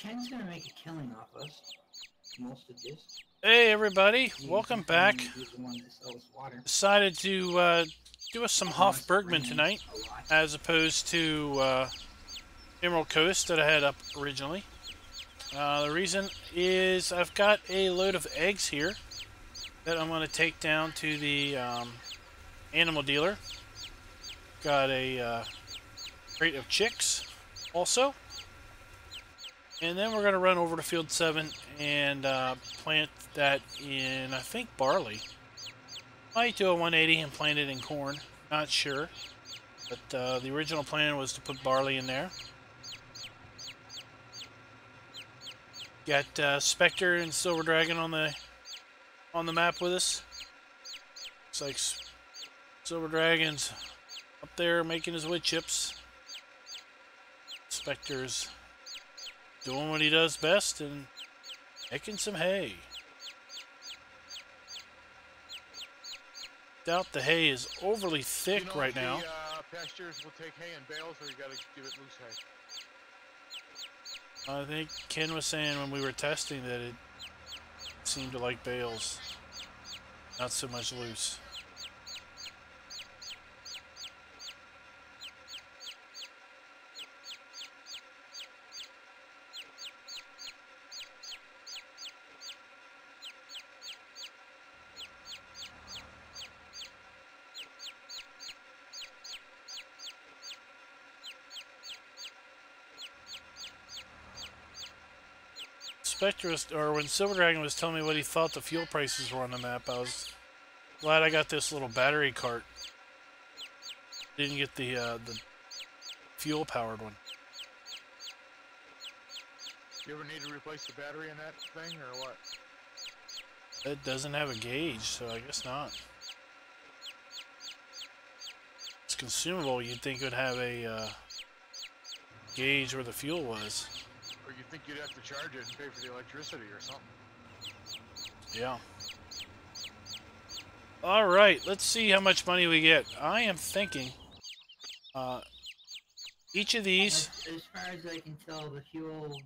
Ken's gonna make a killing off us. Most of this. Hey everybody, welcome back. He's the one that sells water. Decided to do us some Hof Bergmann tonight, as opposed to Emerald Coast that I had up originally. The reason is I've got a load of eggs here that I'm going to take down to the animal dealer. Got a crate of chicks also. And then we're going to run over to Field 7 and plant that in, I think, barley. Might do a 180 and plant it in corn. Not sure. But the original plan was to put barley in there. Got Spectre and Silver Dragon on the map with us. Looks like Silver Dragon's up there making his wood chips. Spectre's doing what he does best and making some hay. Doubt the hay is overly thick right now. Pastures will take hay in bales, or you gotta give it loose hay? I think Ken was saying when we were testing that it seemed to like bales, not so much loose. When Silver Dragon was telling me what he thought the fuel prices were on the map, I was glad I got this little battery cart. Didn't get the fuel powered one. You ever need to replace the battery in that thing, or what? It doesn't have a gauge, so I guess not. It's consumable. You'd think it would have a gauge where the fuel was. Or you think you'd have to charge it and pay for the electricity or something. Yeah. Alright, let's see how much money we get. I am thinking each of these... As far as I can tell, the fuel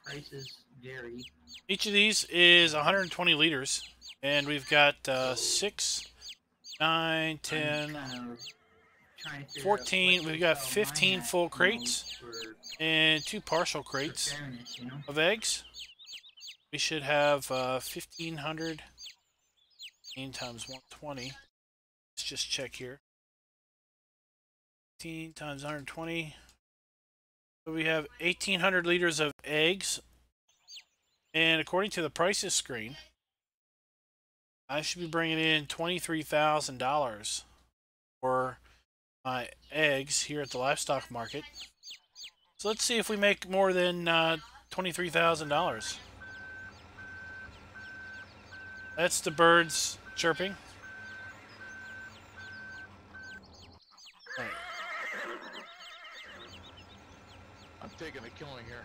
prices vary. Each of these is 120 liters. And we've got 6, 9, 10, 14. We've got 15 full crates and 2 partial crates of eggs. We should have 1,500 times 120. Let's just check here. 15 times 120. So we have 1,800 liters of eggs. And according to the prices screen, I should be bringing in $23,000 for my eggs here at the livestock market. So let's see if we make more than $23,000. That's the birds chirping. All right. I'm taking a killing here.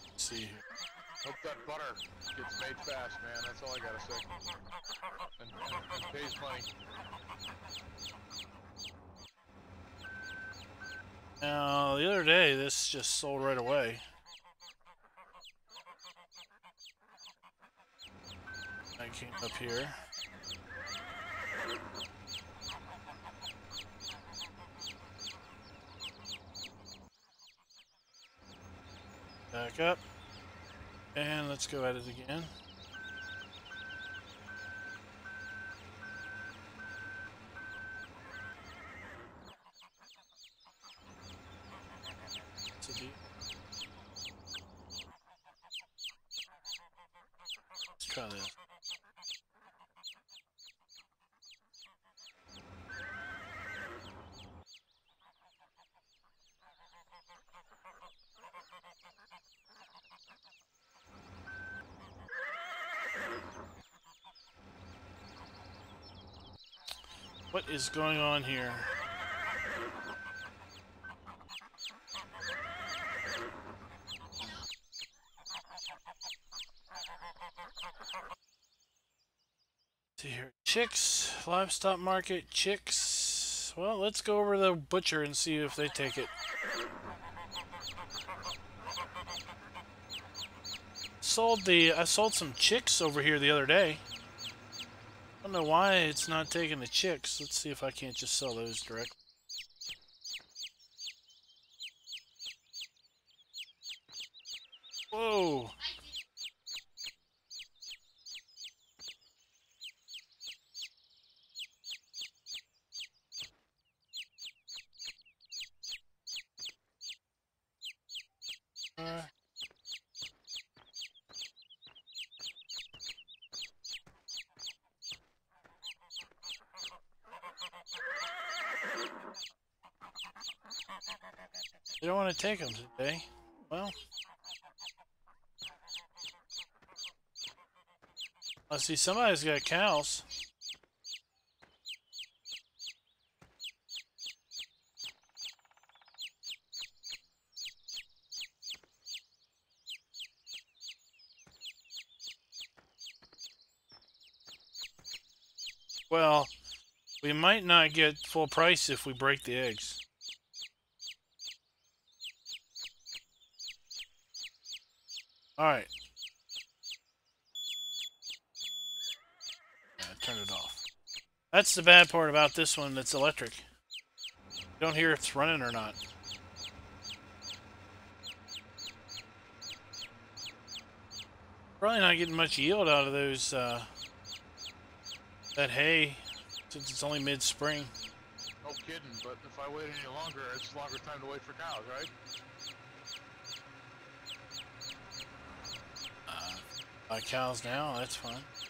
Let's see here. Hope that butter gets made fast, man. That's all I gotta say. And pays money. Now, the other day, this just sold right away. I came up here. Back up. And let's go at it again. Let's try this. What is going on here? See here. Chicks, livestock market, chicks. Alright, well, let's go over to the butcher and see if they take it. I sold some chicks over here the other day. I don't know why it's not taking the chicks. Let's see if I can't just sell those direct. Whoa! They don't want to take them today. Well, I see somebody's got cows. Well, we might not get full price if we break the eggs. Alright. Yeah, turn it off. That's the bad part about this one that's electric. You don't hear if it's running or not. Probably not getting much yield out of those, that hay, since it's only mid-spring. No kidding, but if I wait any longer, it's longer time to wait for cows, right? Buy cows now, that's fine. That's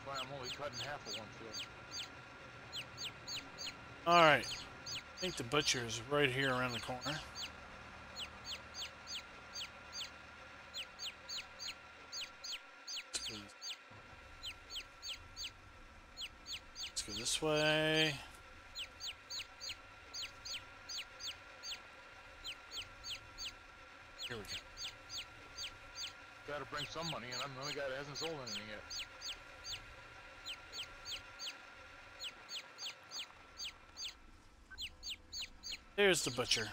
why I'm only cutting half of one field. Alright. I think the butcher is right here around the corner. Let's go this way. Here we go. Gotta bring some money, and I'm the only guy that hasn't sold anything yet. There's the butcher. I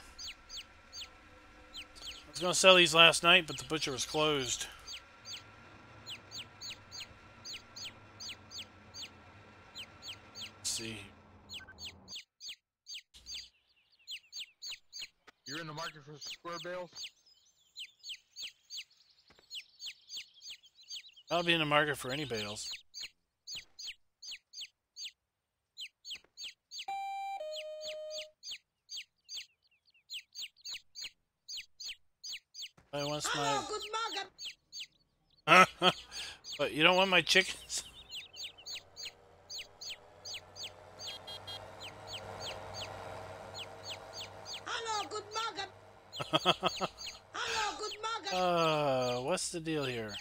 was going to sell these last night, but the butcher was closed. Let's see. You're in the market for square bales? I'll be in the market for any bales. I want my... But you don't want my chickens? Hello, good morning. Hello, good morning. What's the deal here?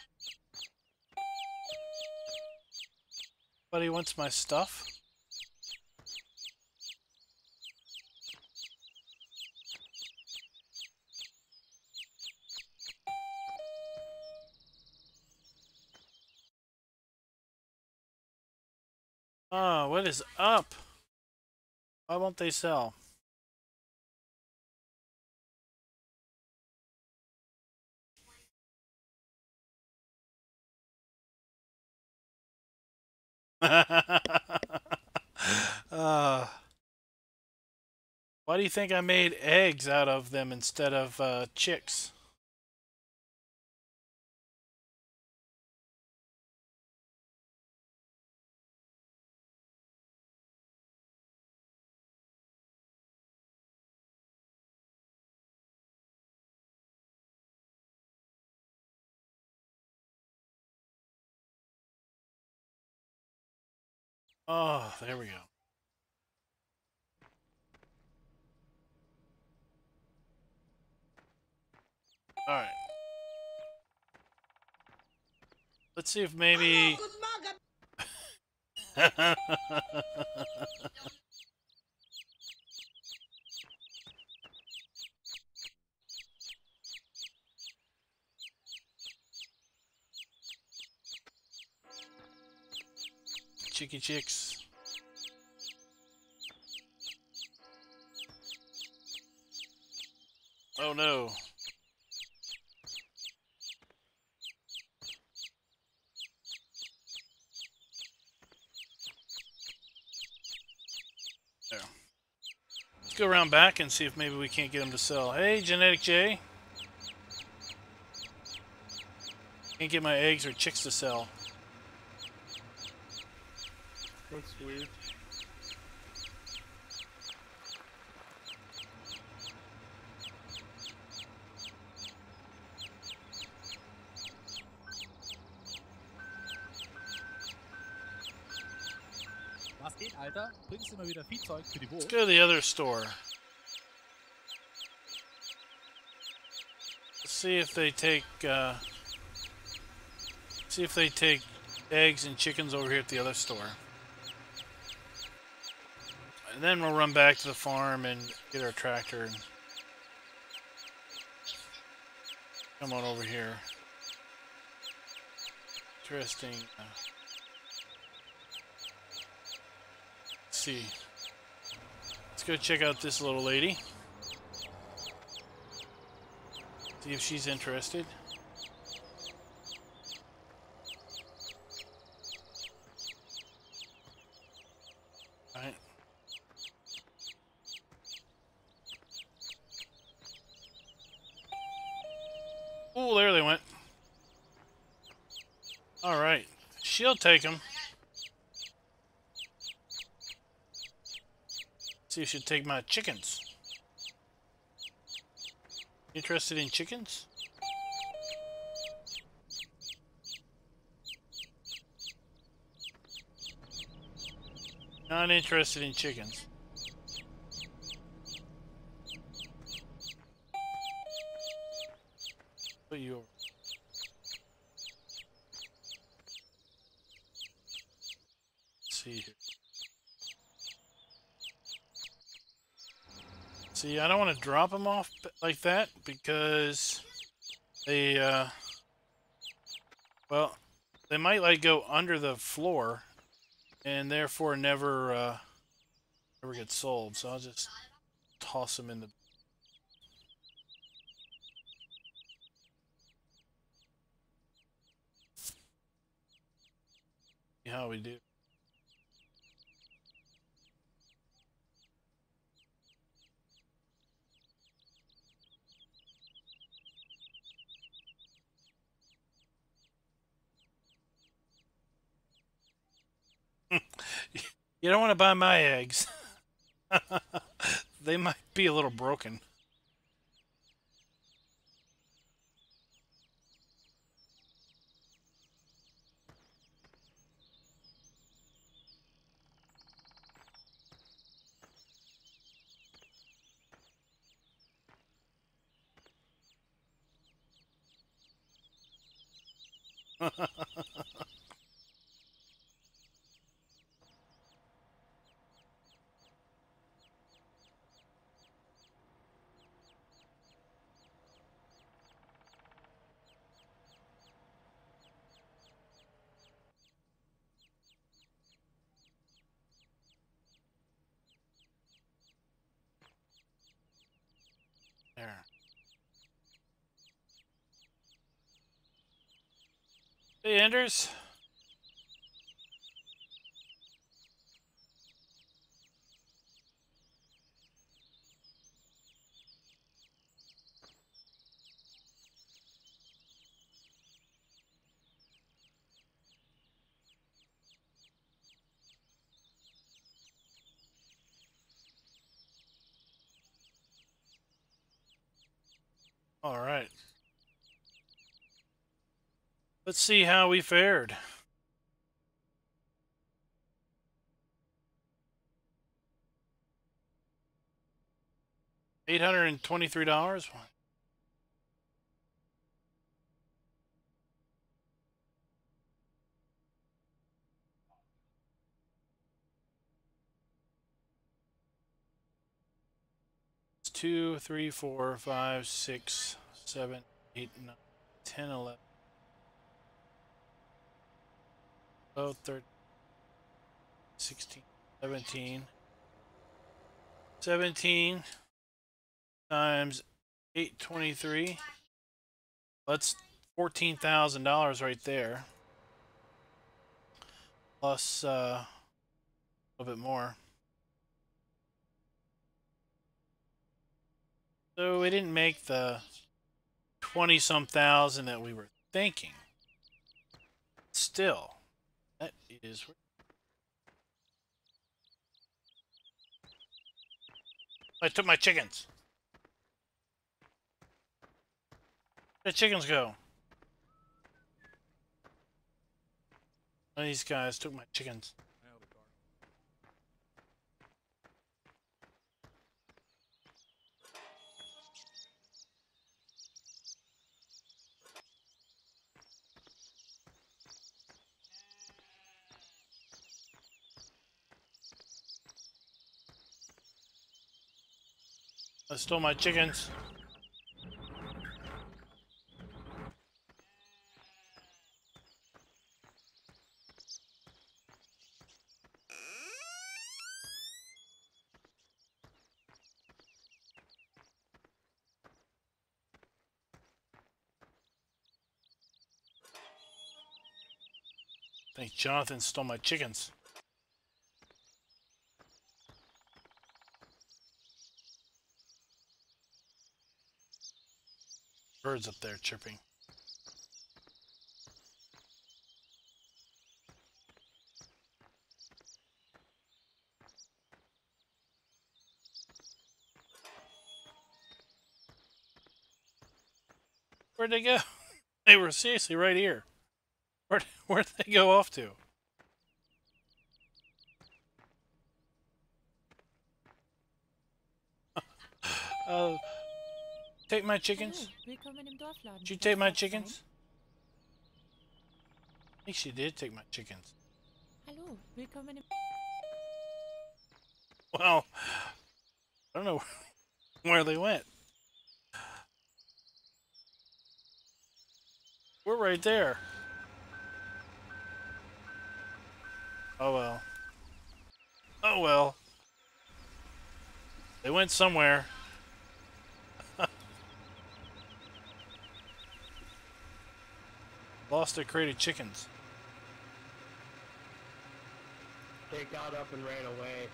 Buddy wants my stuff? Oh, what is up? Why won't they sell? Why do you think I made eggs out of them instead of chicks? Oh, there we go. Alright. Let's see if maybe... chicky chicks. Oh no. There. Let's go around back and see if maybe we can't get them to sell. Hey, Genetic J. Can't get my eggs or chicks to sell. That's weird. Was geht, Alter? Bringst du mal wieder Viehzeug für die Boot? Let's go to the other store. Let's see if they take eggs and chickens over here at the other store. And then we'll run back to the farm and get our tractor and come on over here. Interesting. Let's see. Let's go check out this little lady. See if she's interested. Alright. Oh, there they went. Alright. She'll take them. See if she'll take my chickens. Interested in chickens? Not interested in chickens. Put you over. Let's see here. See, I don't want to drop them off like that because they, well, they might like go under the floor and therefore never get sold. So I'll just toss them in the. See how we do. You don't want to buy my eggs. They might be a little broken. There. Hey, Anders. All right. Let's see how we fared. $823. It's 2, 3, 4, 5, 6, 7, 8, 9, 10, 11. 12, 13. 16, 17. 17 times 823. That's $14,000 right there. Plus a little bit more. So we didn't make the 20-some thousand that we were thinking. Still, that is... I took my chickens. Where'd the chickens go? One of these guys took my chickens. I stole my chickens. I think Jonathan stole my chickens. Birds up there chirping. Where'd they go? They were seriously right here. Where'd they go off to? Take my chickens? Did you take my chickens? I think she did take my chickens. Hallo, willkommen im... Well, I don't know where they went. We're right there. Oh well. Oh well. They went somewhere. Lost their crate of chickens. They got up and ran away.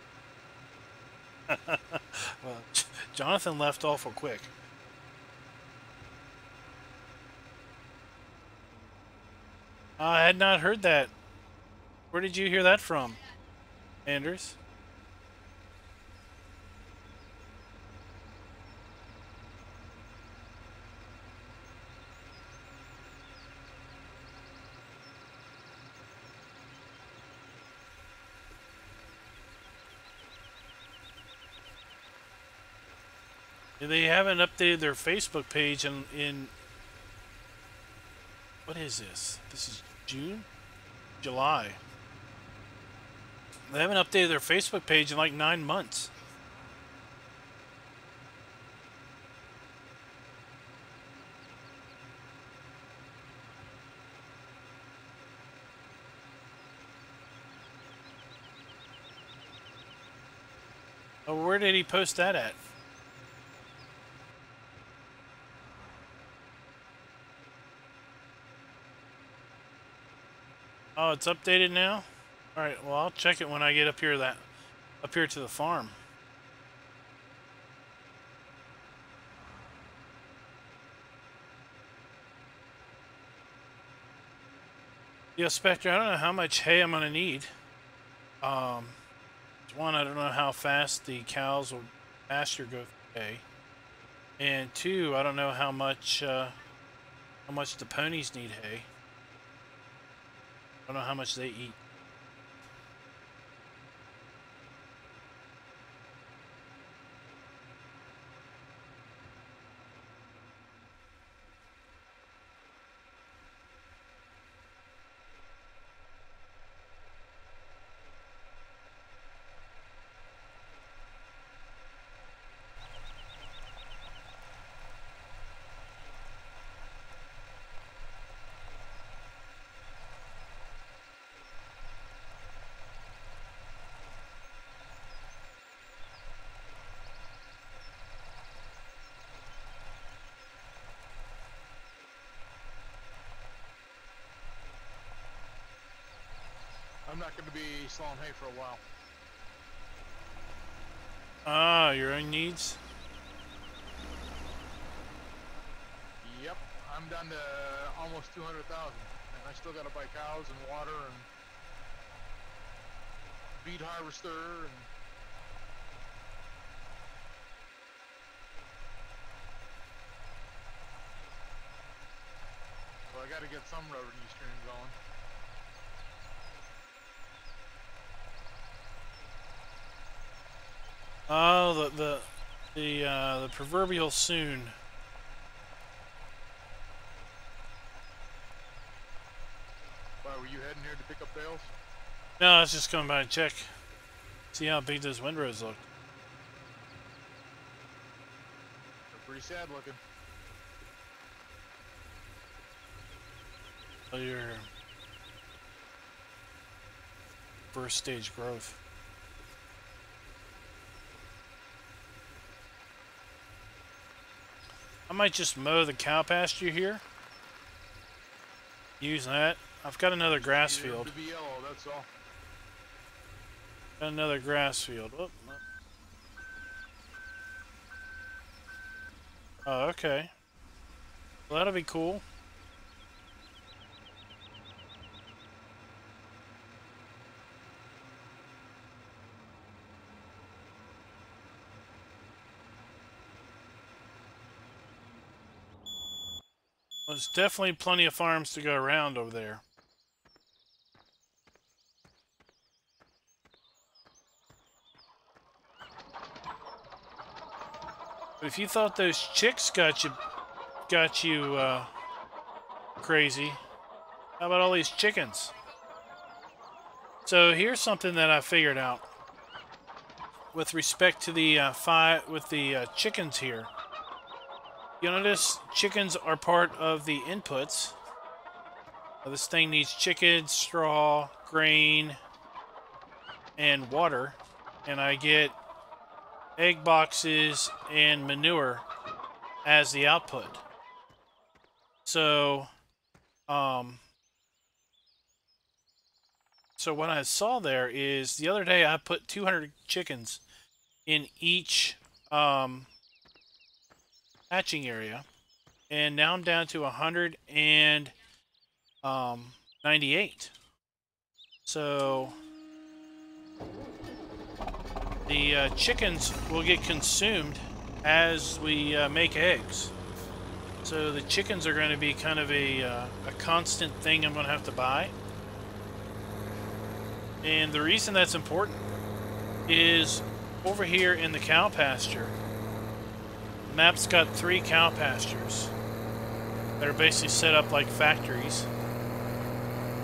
Well, Jonathan left awful quick. I had not heard that. Where did you hear that from, Anders? They haven't updated their Facebook page in what is this? This is June? July. They haven't updated their Facebook page in like 9 months. Oh, where did he post that at? Oh, it's updated now? Alright, well I'll check it when I get up here to the farm. Yeah, Spectre, I don't know how much hay I'm gonna need. One, I don't know how fast the cows will pasture go through hay. And two, I don't know how much the ponies need hay. I don't know how much they eat. I'm not going to be sawing hay for a while. Ah, your own needs? Yep, I'm down to almost 200,000, and I still got to buy cows and water and beet harvester and so I got to get some revenue stream going. Oh, the proverbial soon. Why, were you heading here to pick up bales? No, I was just coming by to check. See how big those windrows look. They're pretty sad looking. Oh, your first stage growth. I might just mow the cow pasture here. Use that. I've got another grass field. To be yellow, that's all. Got another grass field. Oh, okay. Well, that'll be cool. There's definitely plenty of farms to go around over there. But if you thought those chicks got you crazy, how about all these chickens? So here's something that I figured out with respect to the chickens here. You'll notice chickens are part of the inputs. This thing needs chickens, straw, grain, and water. And I get egg boxes and manure as the output. So, so what I saw there is the other day I put 200 chickens in each hatching area, and now I'm down to 198. So the chickens will get consumed as we make eggs. So the chickens are going to be kind of a constant thing I'm going to have to buy. And the reason that's important is over here in the cow pasture, the map's got 3 cow pastures that are basically set up like factories.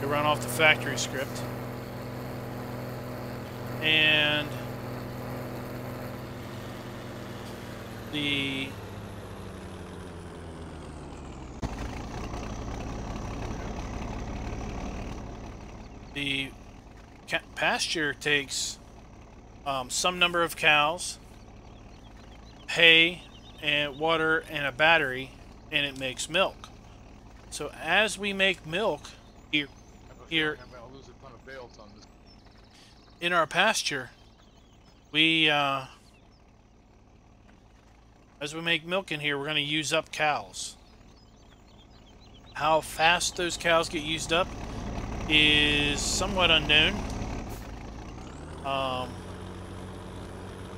They run off the factory script. And the pasture takes some number of cows, hay, and water, and a battery, and it makes milk. So as we make milk here I'm gonna lose a ton of bales on this. in our pasture, we as we make milk in here, we're going to use up cows. How fast those cows get used up is somewhat unknown. But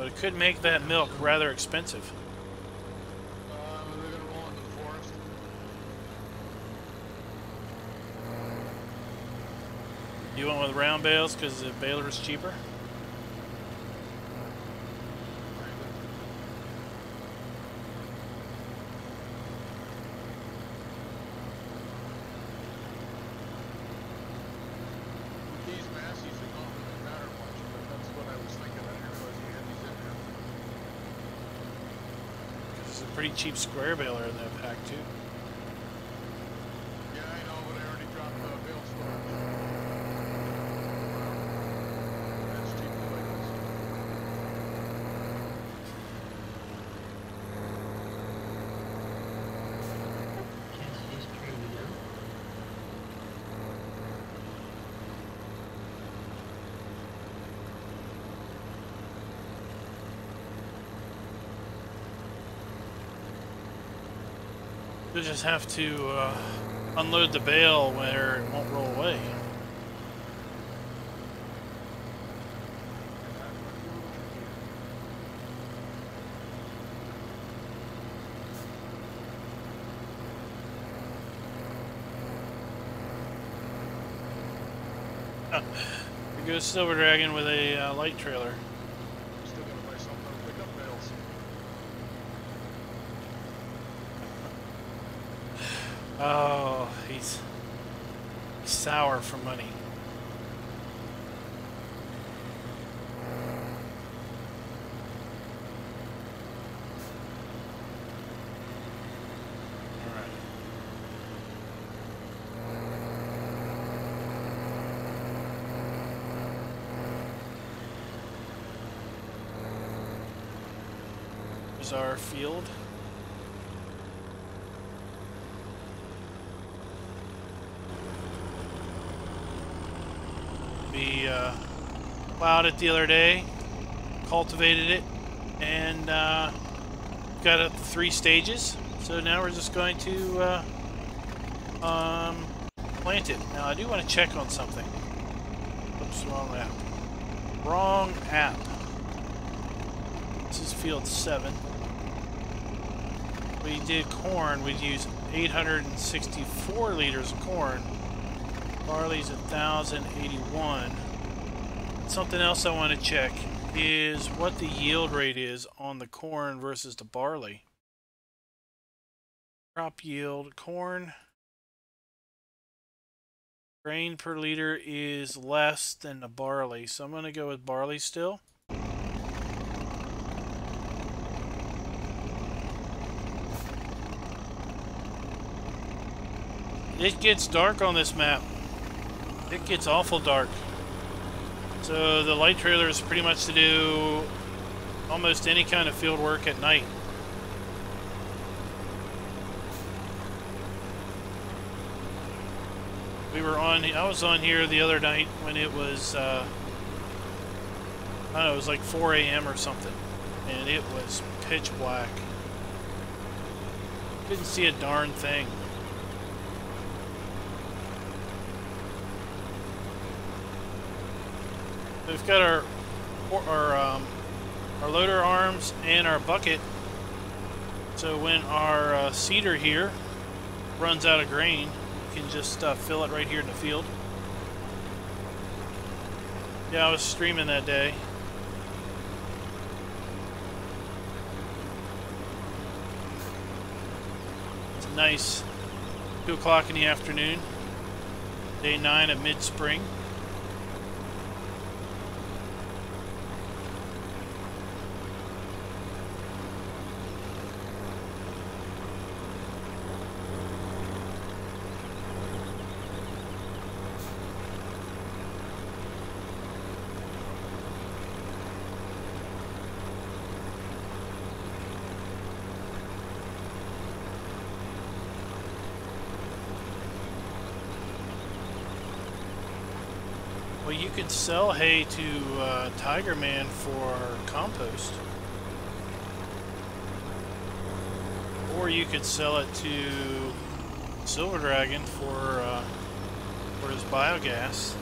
it could make that milk rather expensive. They're gonna roll into the forest. You went with round bales because the baler is cheaper? These massies are not really matter much, but that's what I was thinking. I didn't realize you had these in there. There's a pretty cheap square baler in that pack too. Yeah, I know, but I already dropped the bale storage. That's cheap to like this. Cassidy's tree, you know? You'll just have to unload the bale where it won't roll away. Here goes Silver Dragon with a light trailer. Still gonna buy something to pick up bales. Oh, he's sour for money. Here's our field. We plowed it the other day, cultivated it, and got it 3 stages. So now we're just going to plant it. Now I do want to check on something. Oops, wrong app. Wrong app. This is field 7. We did corn, we'd use 864 liters of corn. Barley's 1,081. Something else I want to check is what the yield rate is on the corn versus the barley. Crop yield, corn. Grain per liter is less than the barley, so I'm going to go with barley still. It gets dark on this map. It gets awful dark. So the light trailer is pretty much to do almost any kind of field work at night. I was on here the other night when it was, I don't know, it was like 4 a.m. or something. And it was pitch black. Couldn't see a darn thing. We've got our loader arms and our bucket. So when our seeder here runs out of grain, we can just fill it right here in the field. Yeah, I was streaming that day. It's a nice 2 o'clock in the afternoon, day 9 of mid-spring. Well, you could sell hay to Tiger Man for compost. Or you could sell it to Silver Dragon for his biogas.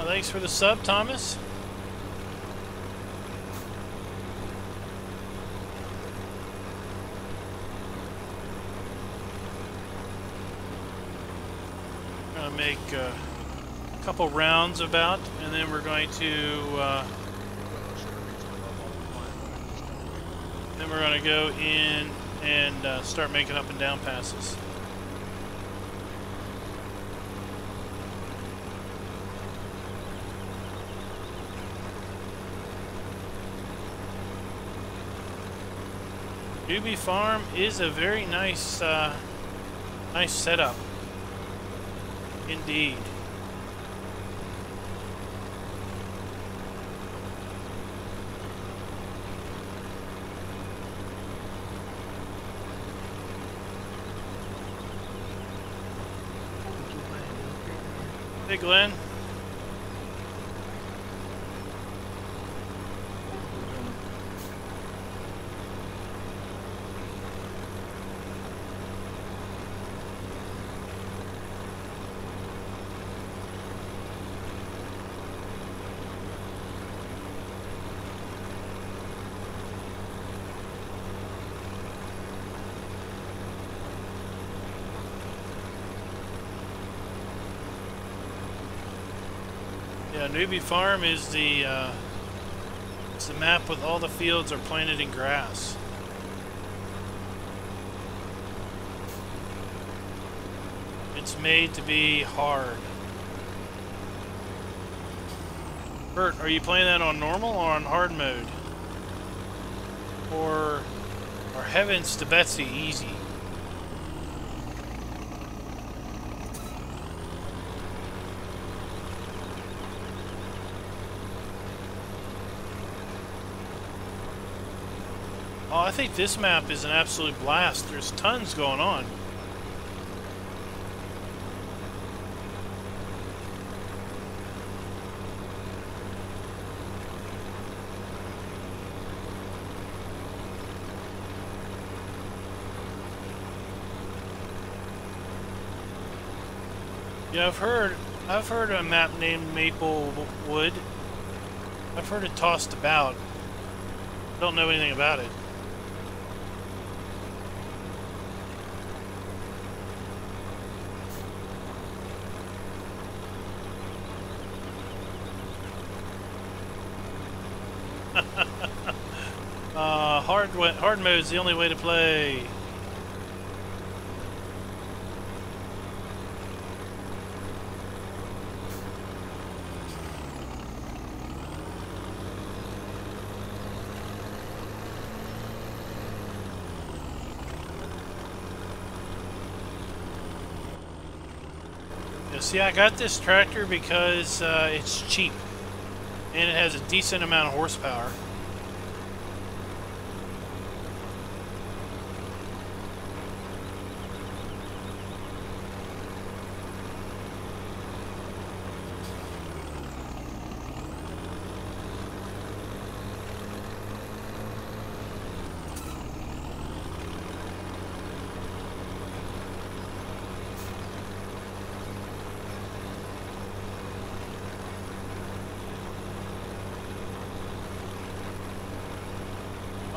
Thanks for the sub, Thomas. Make a couple rounds about, and then we're going to go in and start making up and down passes. Doobie Farm is a very nice nice setup. Indeed. Hey, Glenn. Yeah, Newbie Farm is it's the map with all the fields are planted in grass. It's made to be hard. Bert, are you playing that on normal or on hard mode? Or heavens to Betsy, easy? Oh, I think this map is an absolute blast. There's tons going on. Yeah, I've heard a map named Maplewood. I've heard it tossed about. Don't know anything about it. Hard mode is the only way to play. Yeah, see, I got this tractor because it's cheap and it has a decent amount of horsepower.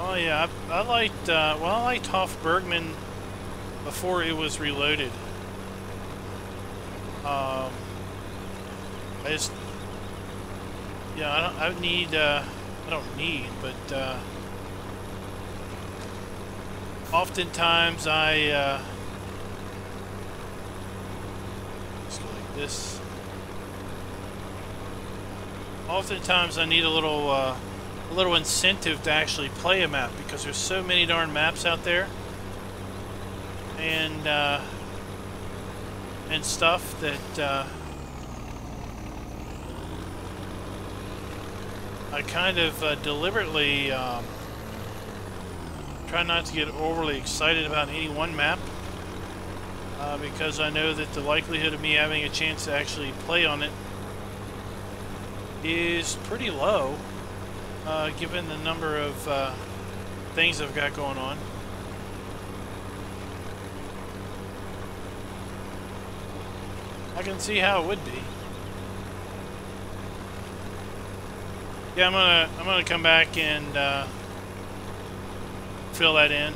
Oh yeah, I liked I liked Hof Bergmann before it was reloaded. I just, yeah, I don't need, but oftentimes I just go like this. Oftentimes I need a little incentive to actually play a map because there's so many darn maps out there and stuff that I kind of deliberately try not to get overly excited about any one map because I know that the likelihood of me having a chance to actually play on it is pretty low. Given the number of things I've got going on. I can see how it would be. Yeah, I'm gonna come back and fill that in.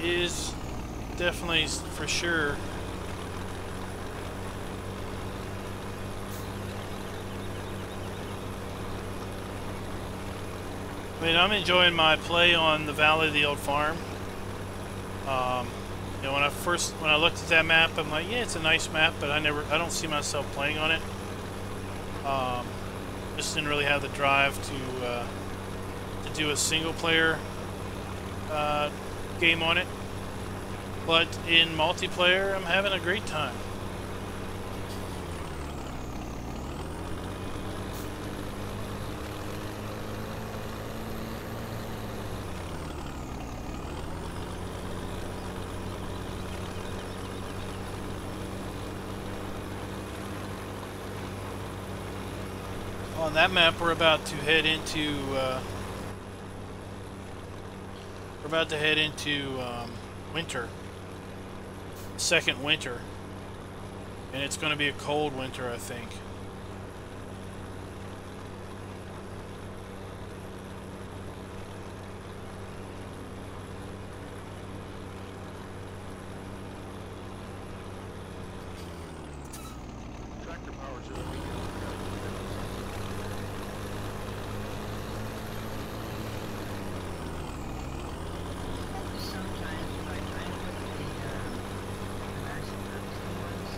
Is definitely for sure. I mean, I'm enjoying my play on the Valley of the Old Farm. You know, when I looked at that map, I'm like, yeah, it's a nice map, but I don't see myself playing on it. Just didn't really have the drive to do a single player game on it, but in multiplayer I'm having a great time. On that map, we're about to head into winter, second winter, and it's going to be a cold winter, I think. Tractor power to the Sometimes when I try and put the massive purpose ones,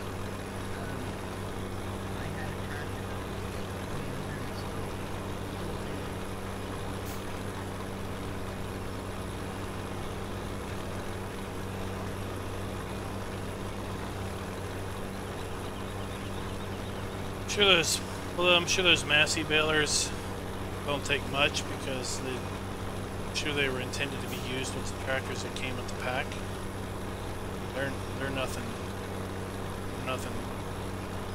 I had a tractor I'm sure those Massey balers don't take much because I'm sure they were intended to be used with the tractors that came with the pack. They're nothing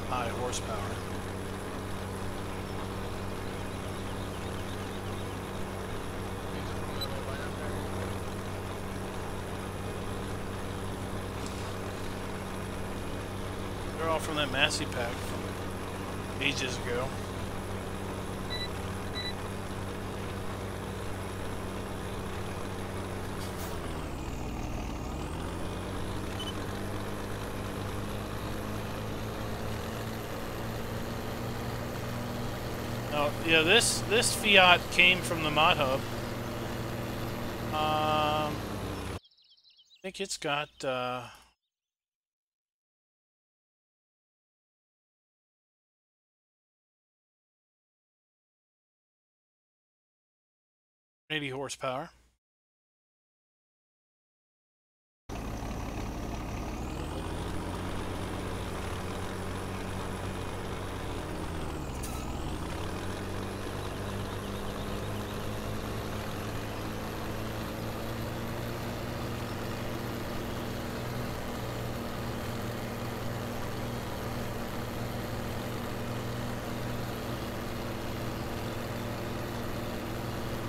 high horsepower. They're all from that Massey pack from ages ago. Oh, yeah, this Fiat came from the Mod Hub. I think it's got maybe horsepower.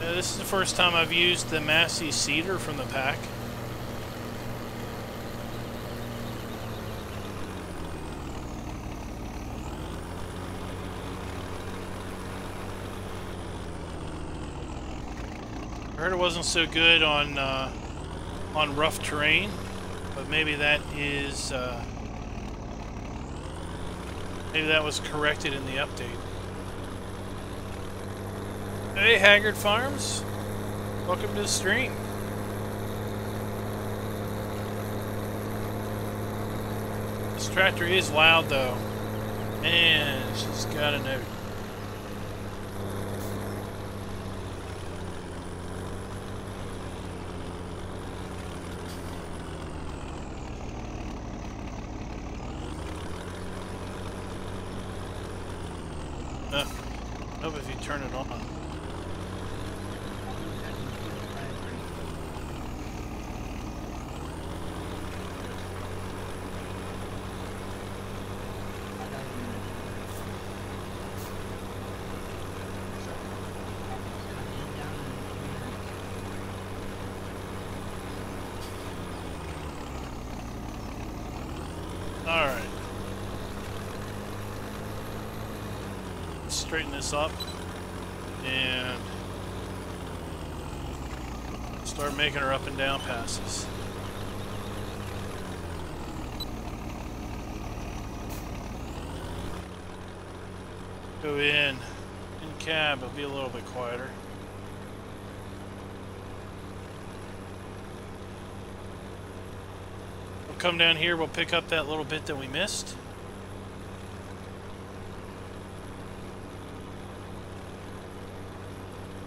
This is the first time I've used the Massey Cedar from the pack. I heard it wasn't so good on rough terrain, but maybe that is maybe that was corrected in the update. Hey, Haggard Farms. Welcome to the stream. This tractor is loud, though. And she's got a note. Hope if you turn it on. Alright. Let's straighten this up and start making her up and down passes. Go in cab, it'll be a little bit quieter. Come down here, we'll pick up that little bit that we missed.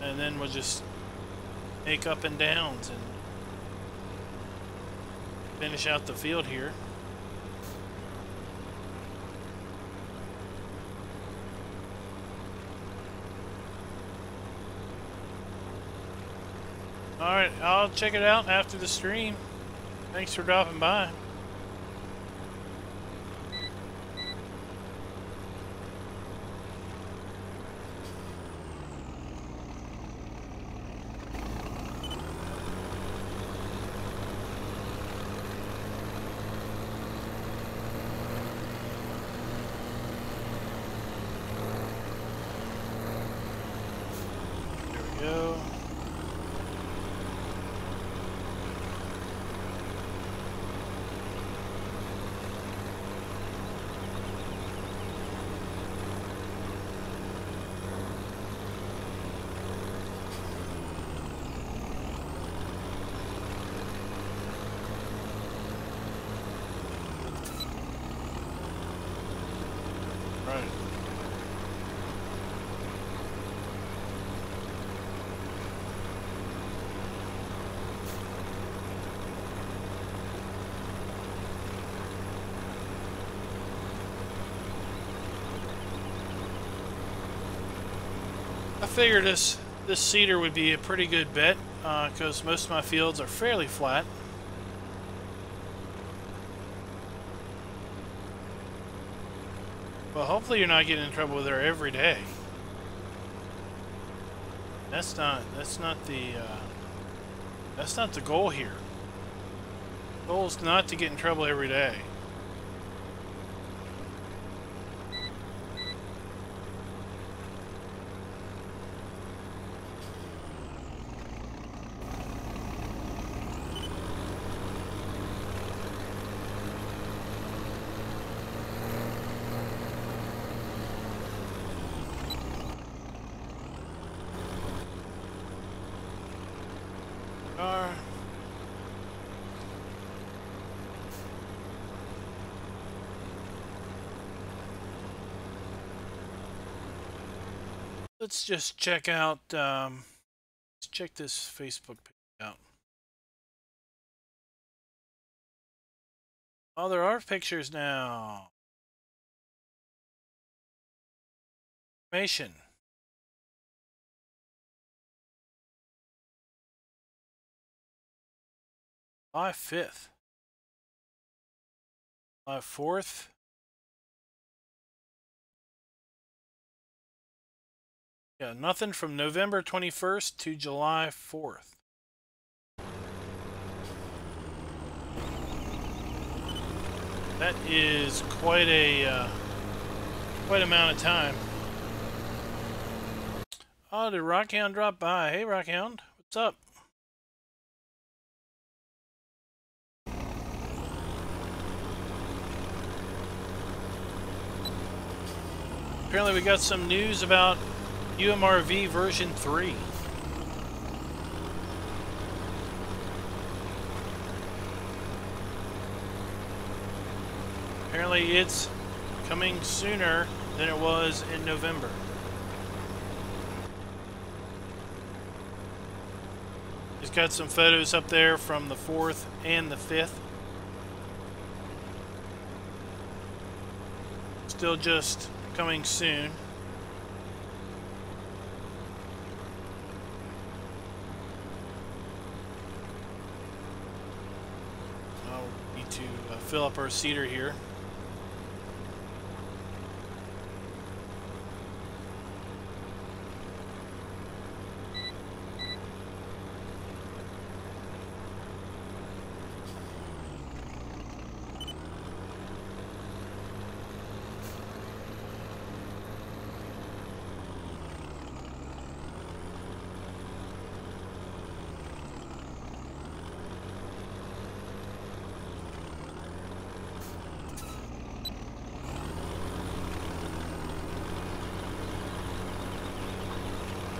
And then we'll just make up and downs and finish out the field here. Alright, I'll check it out after the stream. Thanks for dropping by. go. Right. I figured this cedar would be a pretty good bet because most of my fields are fairly flat. Well, hopefully you're not getting in trouble with her every day. That's not the goal here. The goal is not to get in trouble every day. Let's just check out, let's check this Facebook page out. Oh, there are pictures now. Information. July 5th. July 4th. Yeah, nothing from November 21st to July 4th. That is quite a quite amount of time. Oh, did Rockhound drop by? Hey, Rockhound, what's up? Apparently, we got some news about UMRV version 3. Apparently it's coming sooner than it was in November. He's got some photos up there from the 4th and the 5th. Still just coming soon. To fill up our cedar here.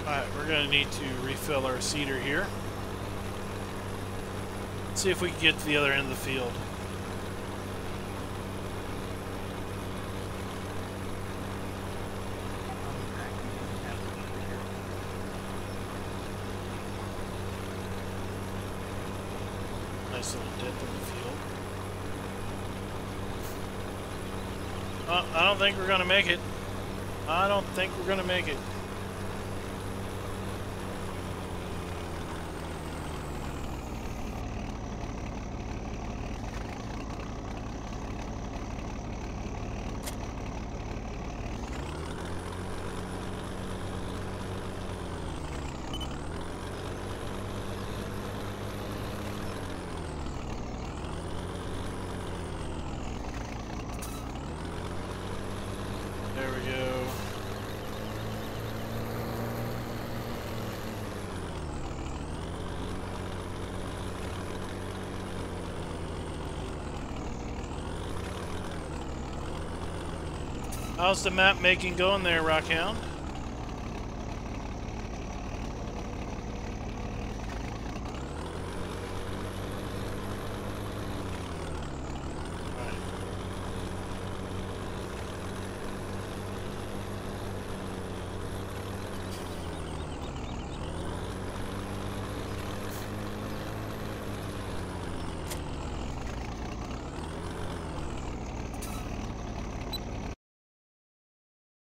Alright, we're going to need to refill our cedar here. Let's see if we can get to the other end of the field. Nice little dip in the field. I don't think we're going to make it. I don't think we're going to make it. There we go. How's the map making going there, Rockhound?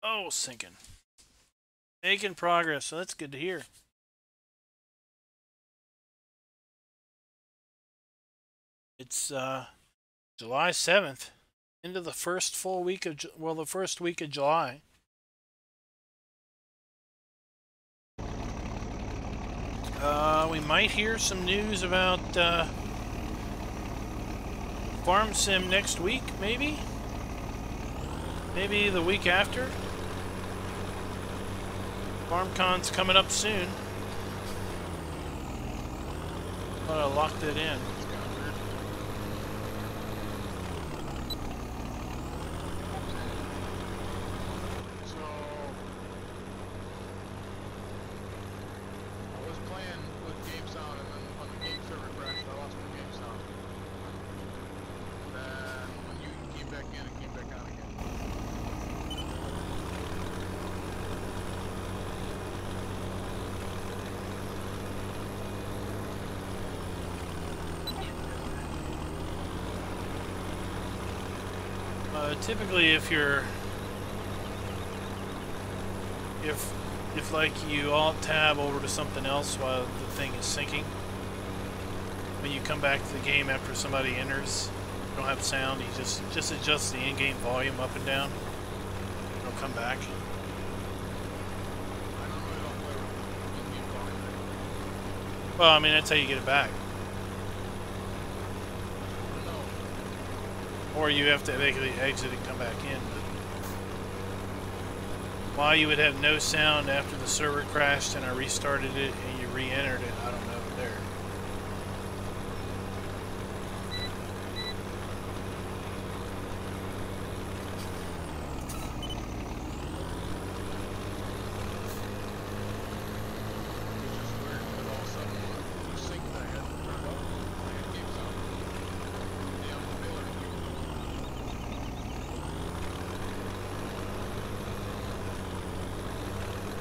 Oh, sinking. Making progress, so that's good to hear. It's July 7th, into the first full week of, the first week of July. We might hear some news about Farm Sim next week, maybe? Maybe the week after? FarmCon's coming up soon. Thought I locked it in. So, I was playing with game sound, and then when the game server crashed, I lost my game sound. Then when you came back in, it came back on again. Typically, if you're, if like you alt tab over to something else while the thing is syncing, when you come back to the game after somebody enters, you don't have sound. You just adjust the in-game volume up and down. It'll come back. I normally don't play with in-game volume. Well, I mean that's how you get it back. Or you have to basically exit and come back in. But why you would have no sound after the server crashed and I restarted it and you re-entered it, I don't know there. It's just weird that all of a sudden the sync that I had turned up, I had game sound. Damn failure.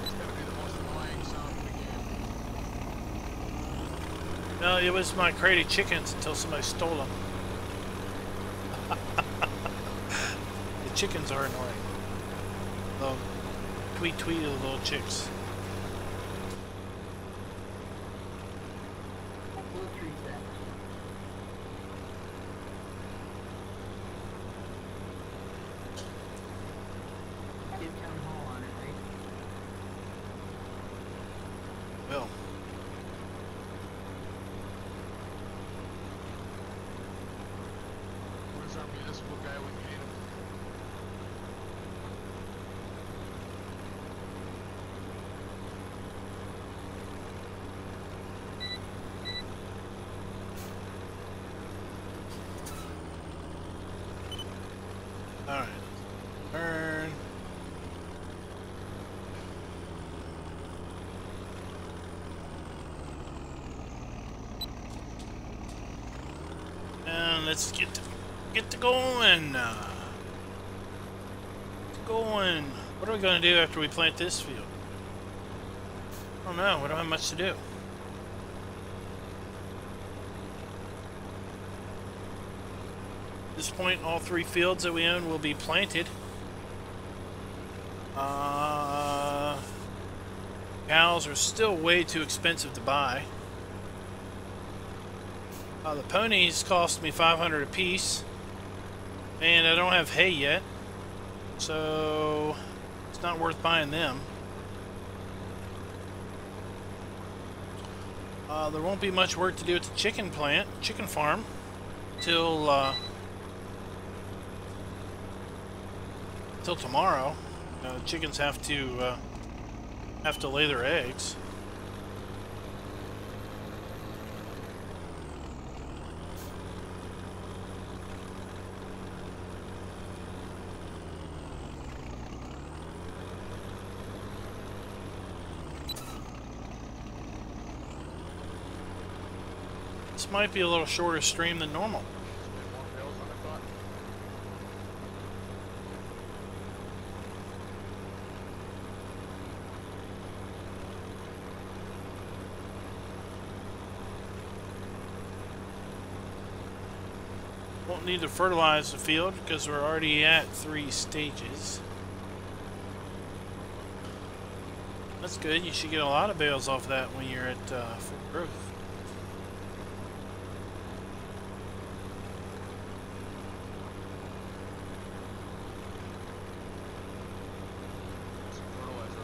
It's gotta be the most annoying sound in the game. No, it was my crate of chickens until somebody stole them. The chickens are annoying. Little tweet of the little chicks. We'll treat that. Get town hall on it, right? Well, Where's our municipal guy when you need him? alright. Turn. And let's get to going. What are we going to do after we plant this field? I don't know. We don't have much to do. At this point, all 3 fields that we own will be planted. Cows are still way too expensive to buy. The ponies cost me $500 a piece, and I don't have hay yet, so it's not worth buying them. There won't be much work to do at the chicken farm, till tomorrow. Chickens have to lay their eggs. This might be a little shorter stream than normal. There's more bales than I thought. Won't need to fertilize the field because we're already at 3 stages. That's good. You should get a lot of bales off that when you're at full growth. Some fertilizer.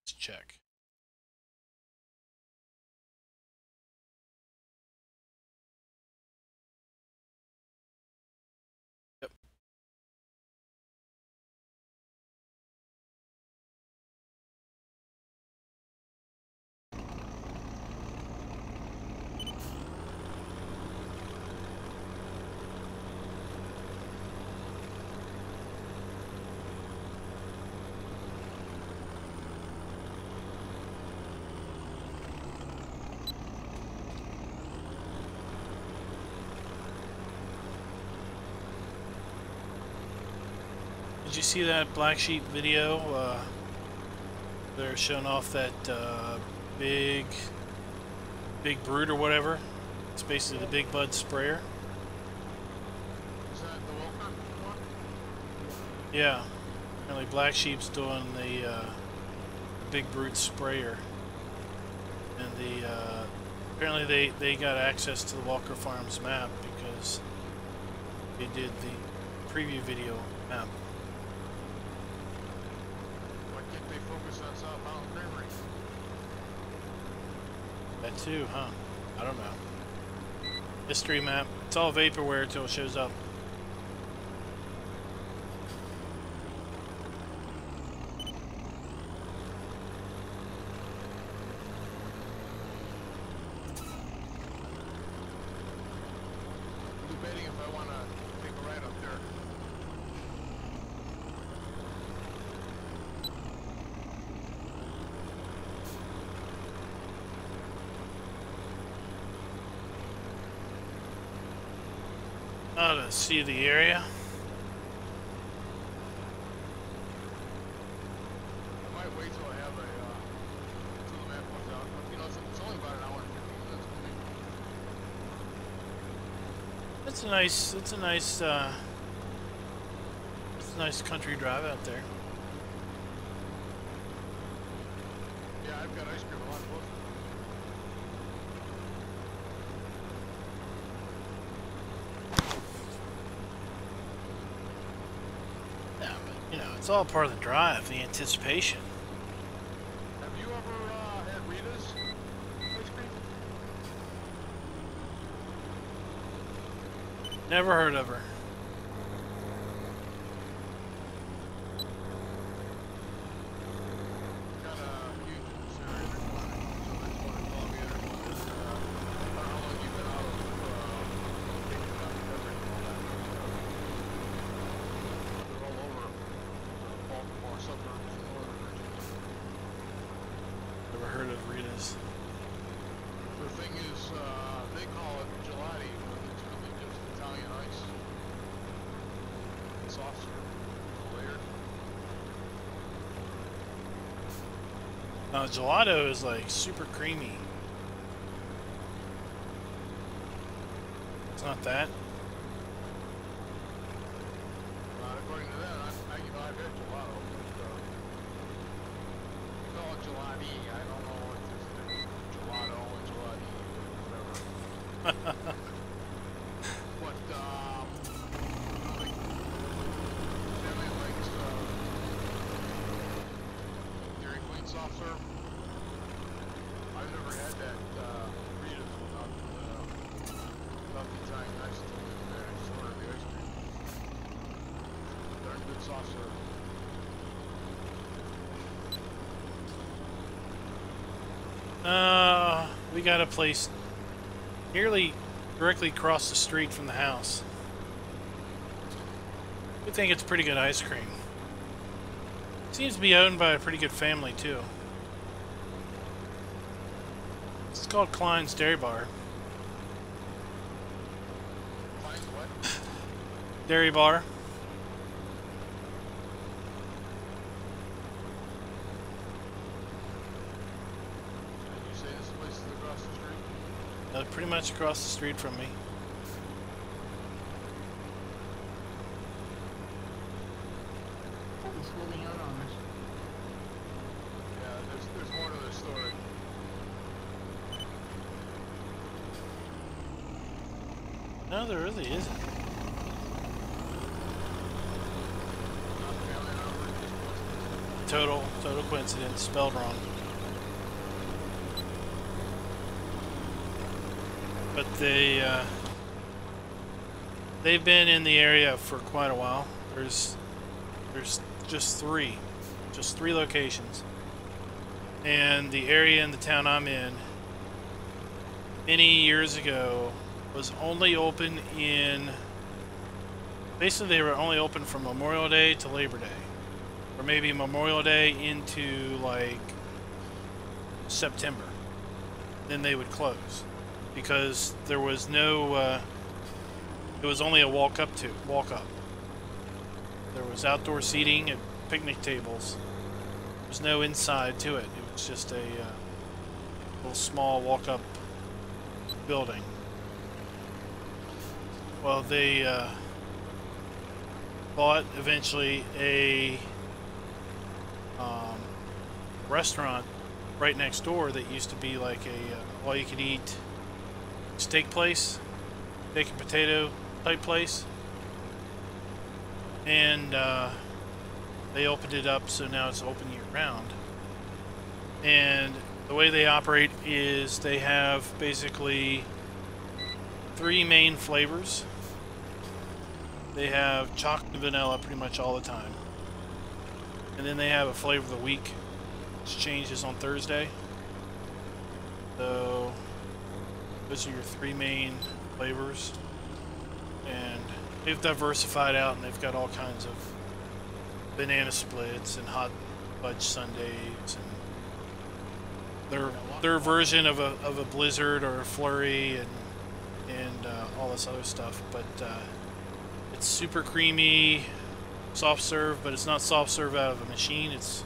Let's check. Yep. Did you see that black sheep video? They're showing off that big brood or whatever. It's basically the Big Bud sprayer. Is that the Wilcon one? Yeah, apparently black sheep's doing the big brood sprayer, and apparently they got access to the Walker Farms map because they did the preview video map. Why can't they focus on South Mountain Creamery? That too, huh? I don't know. History map. It's all vaporware until it shows up. I'm debating if I want to take a ride up there. To see the area. I might wait till I have till the map comes out. You know, it's only about an hour and 15 minutes for me. It's a nice country drive out there. Yeah, I've got ice cream a lot closer. Yeah, but you know, it's all part of the drive, the anticipation. Have you ever had Rita's ice cream? Never heard of her. Got a huge area in Columbia. So there's one in Columbia. I don't know how long you've been out of taking it out of Everett and all that. They're all over Baltimore suburbs and northern regions. Never heard of Rita's. The thing is, they call it gelati, but it's really just Italian ice. Soft serve, layered. Gelato is like super creamy. It's not that. According to that, you know, I've had gelato, but we call it gelati. I don't know if it's gelato and gelati, whatever. But family likes Dairy Queen soft serve. I've never had that Rita's without the Italian ice until I just ordered the ice cream. Darn good soft serve. We got a place nearly directly across the street from the house. I think it's pretty good ice cream. Seems to be owned by a pretty good family too. It's called Klein's Dairy Bar. Find what? Dairy Bar. Did you say this place is across the street? Pretty much across the street from me. He's holding out on us. Yeah, there's more to this story. No, there really isn't. Not family number, just coincidence. Total coincidence, spelled wrong. But they've been in the area for quite a while. There's just three locations, and the area in the town I'm in many years ago was only open in, basically they were only open from Memorial Day to Labor Day, or maybe Memorial Day into like September. Then they would close because there was no it was only a walk up. There was outdoor seating and picnic tables. There was no inside to it. It was just a little small walk up building. Well, they bought eventually a restaurant right next door that used to be like a all-you-can-eat steak place, steak and potato type place, and they opened it up so now it's open year-round. And the way they operate is they have basically 3 main flavors. They have chocolate and vanilla pretty much all the time. And then they have a flavor of the week, which changes on Thursday. So those are your 3 main flavors. And they've diversified out, and they've got all kinds of banana splits and hot fudge sundaes and their version of a blizzard or a flurry and all this other stuff. But it's super creamy, soft serve, but it's not soft serve out of a machine. It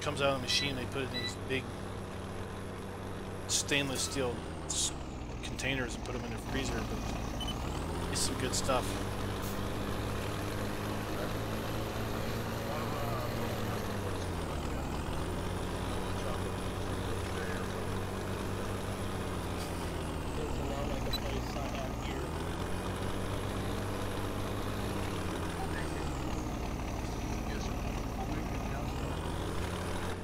comes out of the machine. They put it in these big stainless steel containers and put them in a freezer. But it's some good stuff. Doesn't sound like a place I have here. Yes, sir.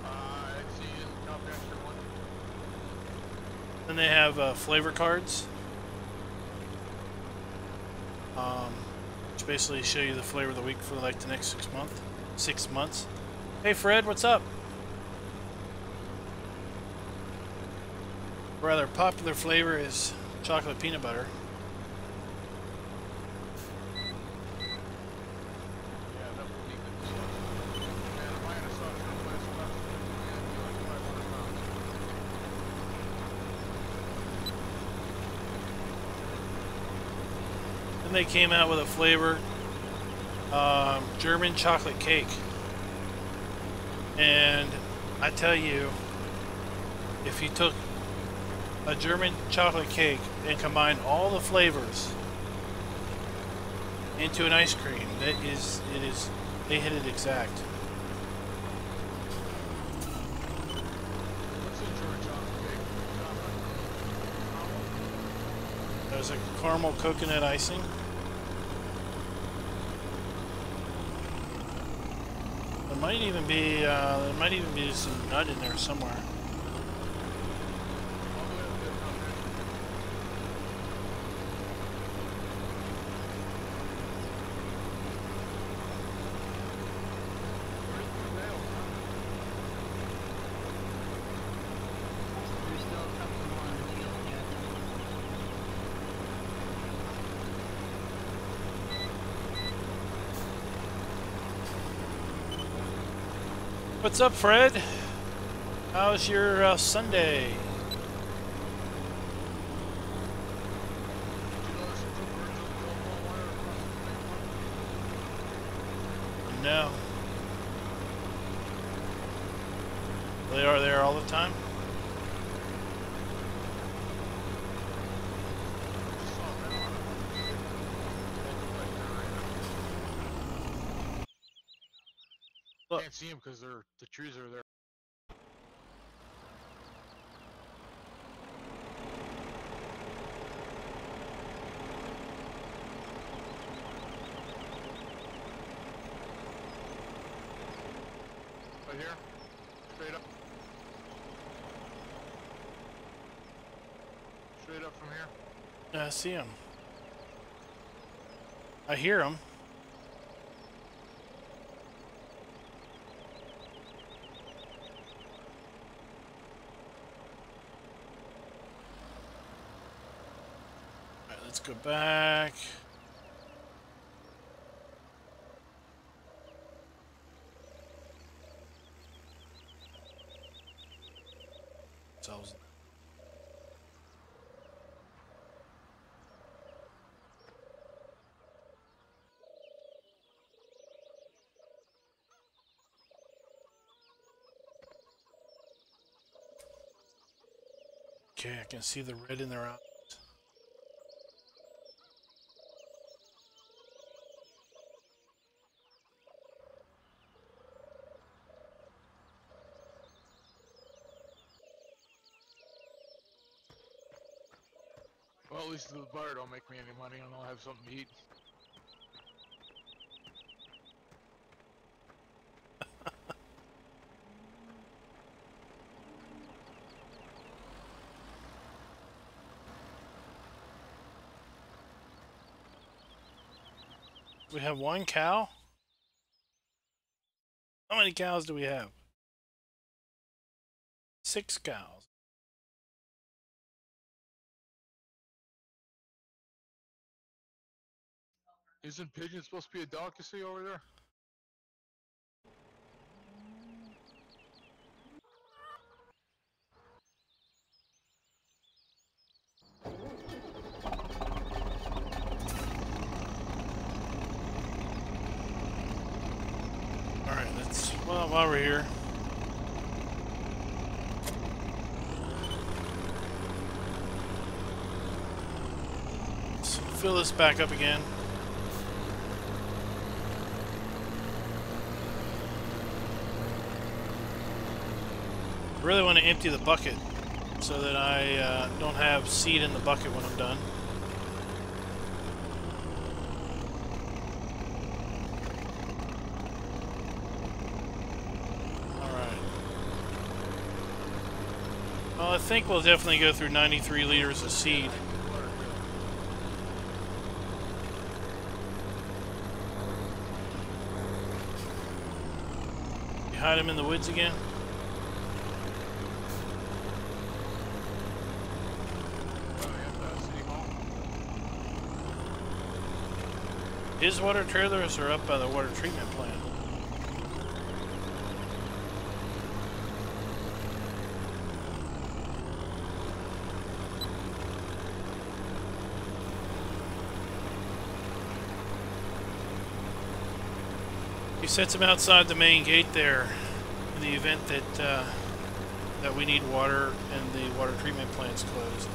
I'd see in the confidential one. Then they have flavor cards, which basically show you the flavor of the week for like the next 6 months. Hey Fred, what's up? Rather popular flavor is chocolate peanut butter. Yeah, that would be good stuff. And Atlanta saw it from last month. Yeah, it'd be like 500 pounds. Then they came out with a flavor, German chocolate cake. And I tell you, if you took a German chocolate cake and combined all the flavors into an ice cream, they hit it exact. What's in George chocolate cake? Chocolate? There's a caramel coconut icing. There might even be some nut in there somewhere. All the way up to the confidential. Where's the mail? There's still a couple more on the field yet. What's up, Fred? How's your Sunday? Did you notice the two birds on the telephone wire across the main one? No. They are there all the time? Just saw them now. I don't know. They look like they're Look. Can't see them because the trees are there. Right here, straight up. Straight up from here. Yeah, I see them. I hear them. Alright, let's go back. Selves. Okay, I can see the red in their eyes. Well, at least the butter don't make me any money and I'll have something to eat. We have one cow? How many cows do we have? 6 cows. Isn't pigeon supposed to be a delicacy over there? Alright, let's, well, while we're here. Let's fill this back up again. I really want to empty the bucket so that I don't have seed in the bucket when I'm done. Alright. Well, I think we'll definitely go through 93 liters of seed. You hide them in the woods again? His water trailers are up by the water treatment plant. He sets them outside the main gate there in the event that that we need water and the water treatment plant's closed.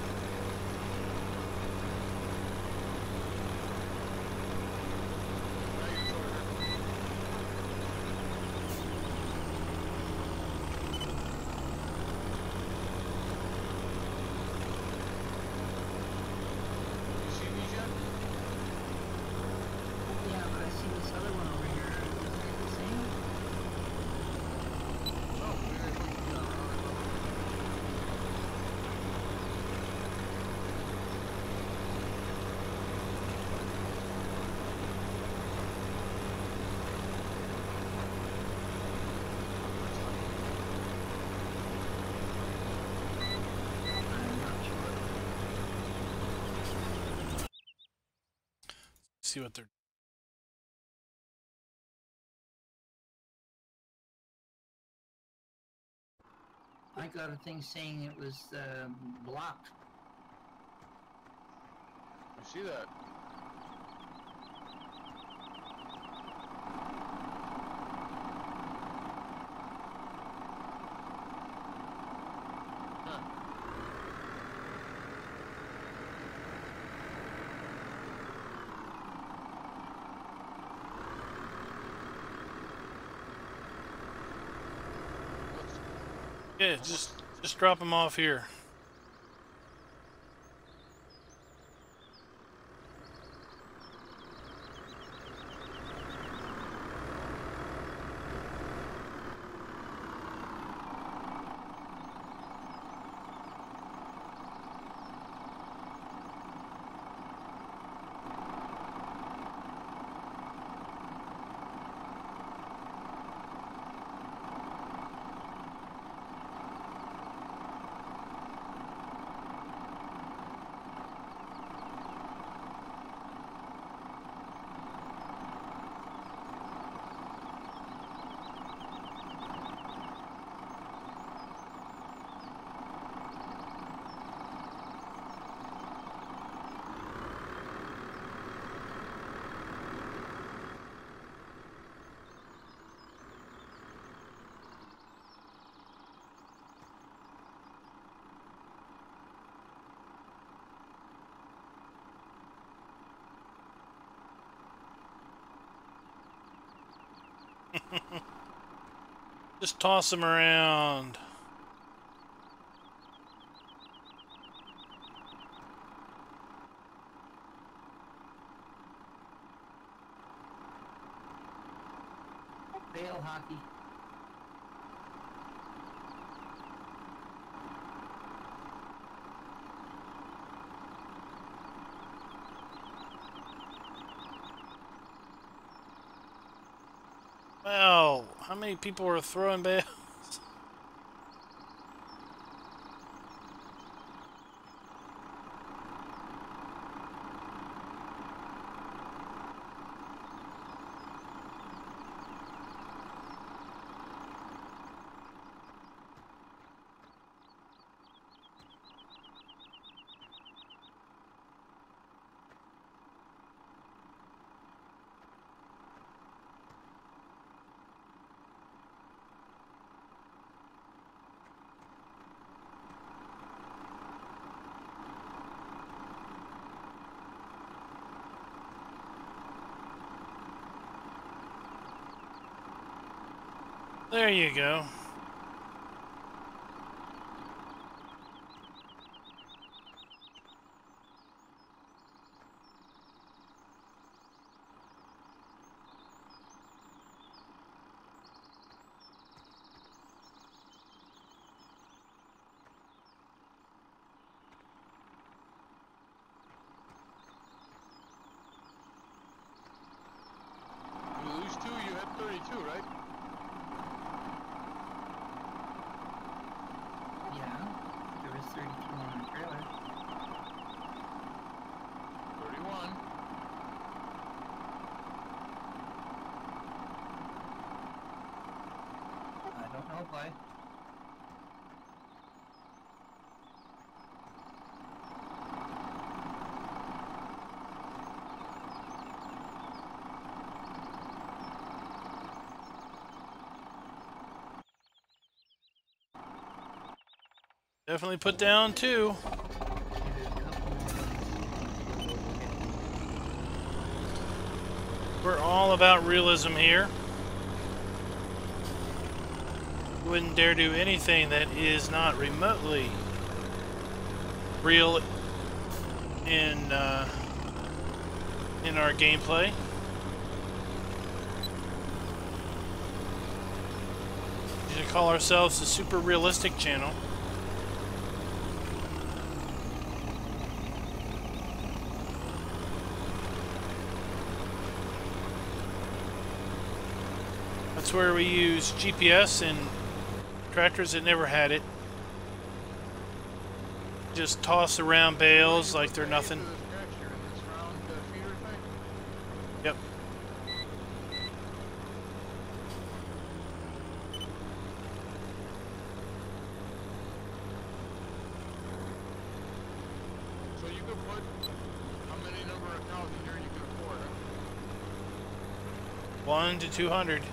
Yeah, but I see this other one over here. Is that See what they're I got a thing saying it was blocked. I see that. Huh. Yeah, just drop them off here. Just toss them around. Bale hockey. Wow, how many people are throwing bales? There you go. You lose 2, you had 32, right? Yeah, there was 32 on the trailer. 31. I don't know why. Definitely put down 2. We're all about realism here. Wouldn't dare do anything that is not remotely real in our gameplay. We should call ourselves the Super Realistic Channel. That's where we use GPS and tractors that never had it. Just toss around bales like they're nothing. Yep. could put how many number of cows in here you can afford, huh? 1 to 200.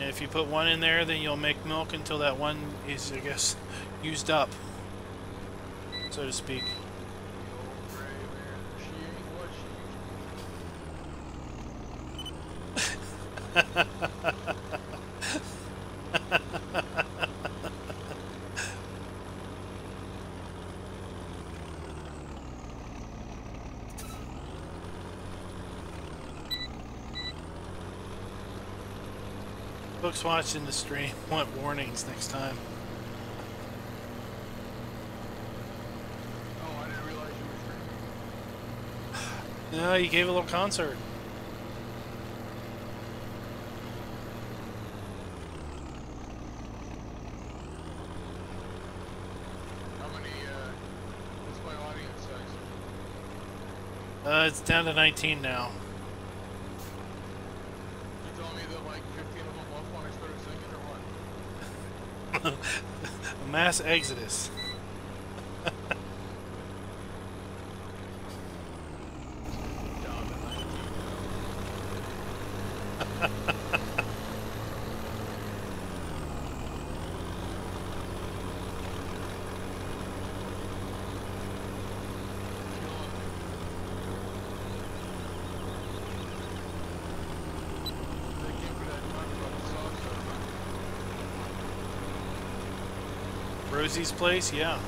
And if you put one in there, then you'll make milk until that one is, I guess, used up, so to speak. The old gray man. She ain't what Folks watching the stream want warnings next time. Oh, I didn't realize you were streaming. No, you gave a little concert. How many, what's my audience size? It's down to 19 now. You telling me that like 15 of them left when I started singing or what? A mass exodus. Down to 19. They came for that talk about the sauce. Rosie's place, yeah.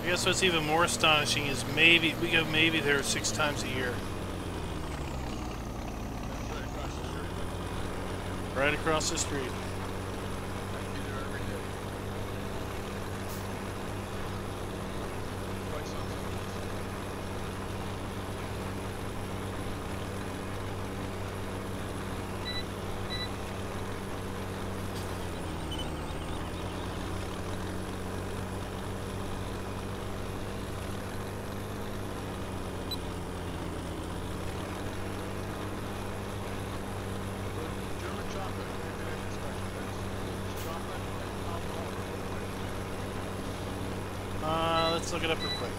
I guess what's even more astonishing is maybe we go there 6 times a year. Right across the street. Right across the street. I can be there every day. Twice on Sundays. German chocolate, maybe they can special things. Chocolate and alcohol. Let's look it up real quick.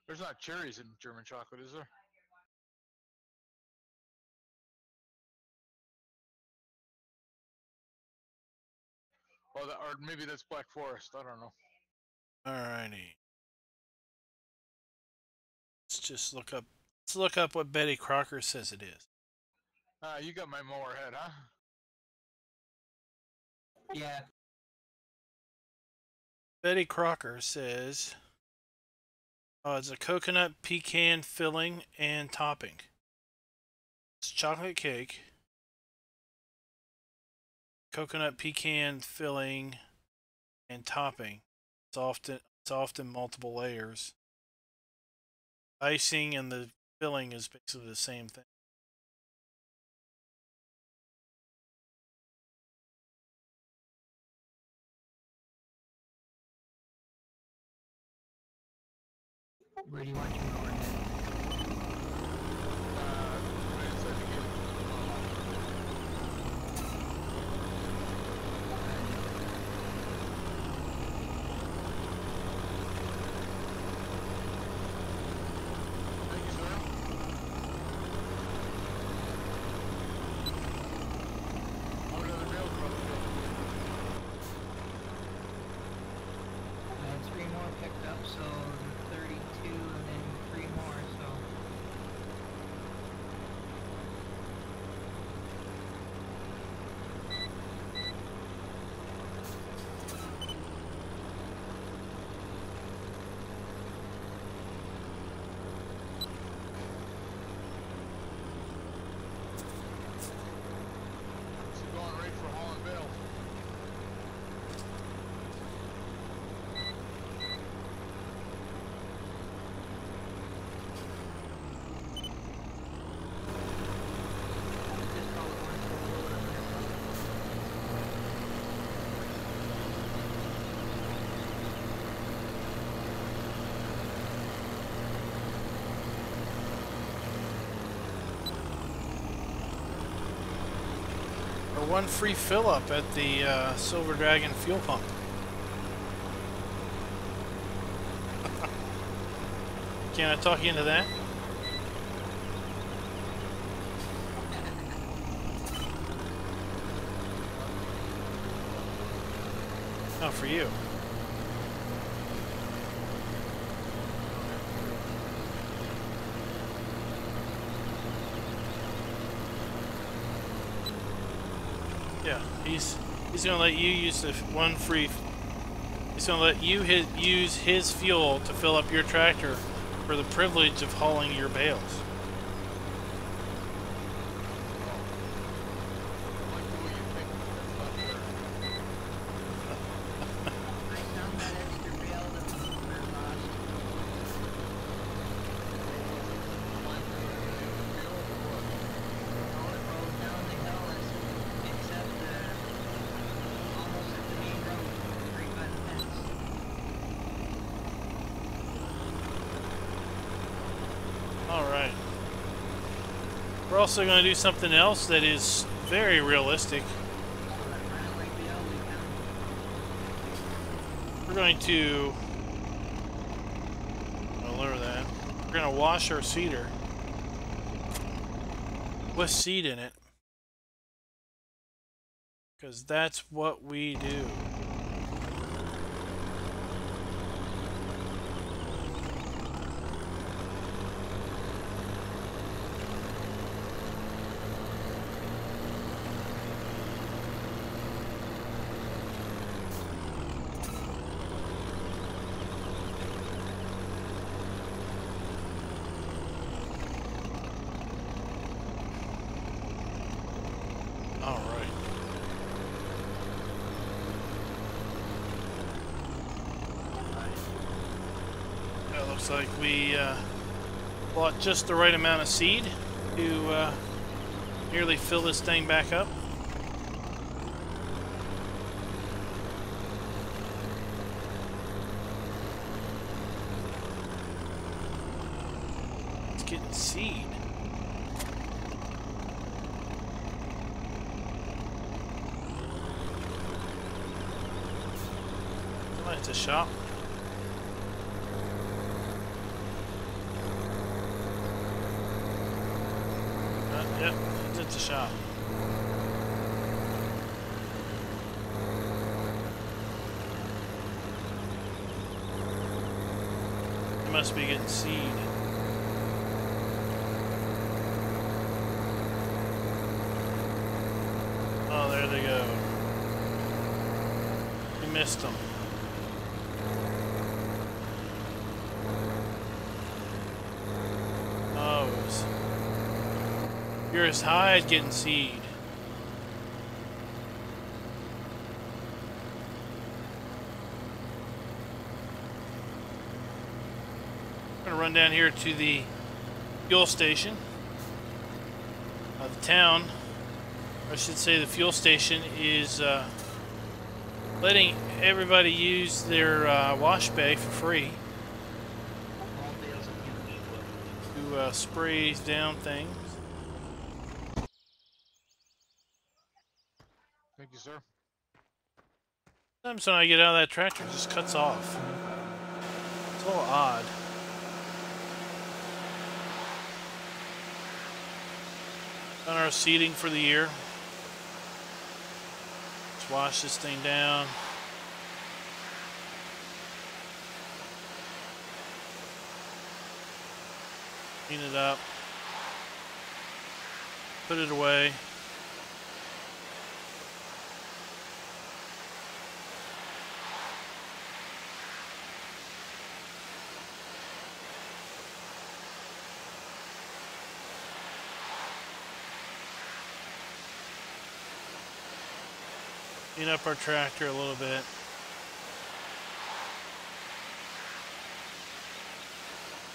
There's not cherries in German chocolate, is there? Oh, that, or maybe that's Black Forest. I don't know. Alrighty. Let's just look up. Let's look up what Betty Crocker says it is. You got my mower head, huh? Yeah. Betty Crocker says, "Oh, it's a coconut pecan filling and topping. It's chocolate cake, coconut pecan filling and topping. It's often multiple layers. Icing and the filling is basically the same thing." Where do you want your mower head? Right inside the gate. Thank you, sir. How many other mails are on the bill? 3 more picked up, so 32, and then 3 more, so. What's the going rate for hauling bales? one free fill up at the Silver Dragon fuel pump. Can I talk you into that? Oh, for you. Yeah, he's gonna let you use the one free. He's gonna let you use his fuel to fill up your tractor for the privilege of hauling your bales. I found that extra rail that we lost. One all it rolled down the hill except almost at the main road, right by the fence. Alright. We're also going to do something else that is very realistic. So that runaway bill we found. We're going to lower that. We're going to wash our cedar with seed in it. Because that's what we do. Looks like we bought just the right amount of seed to nearly fill this thing back up. It's getting seed. It's a shop. Yep, it's a shop. It must be getting seed. Oh, there they go. You missed them. Oh, you're as high as getting seed. I'm going to run down here to the fuel station of the town. I should say the fuel station is letting everybody use their wash bay for free to spray down things. Thank you, sir. Sometimes when I get out of that tractor, it just cuts off. It's a little odd. Done our seeding for the year. Let's wash this thing down. Clean it up. Put it away. Clean up our tractor a little bit.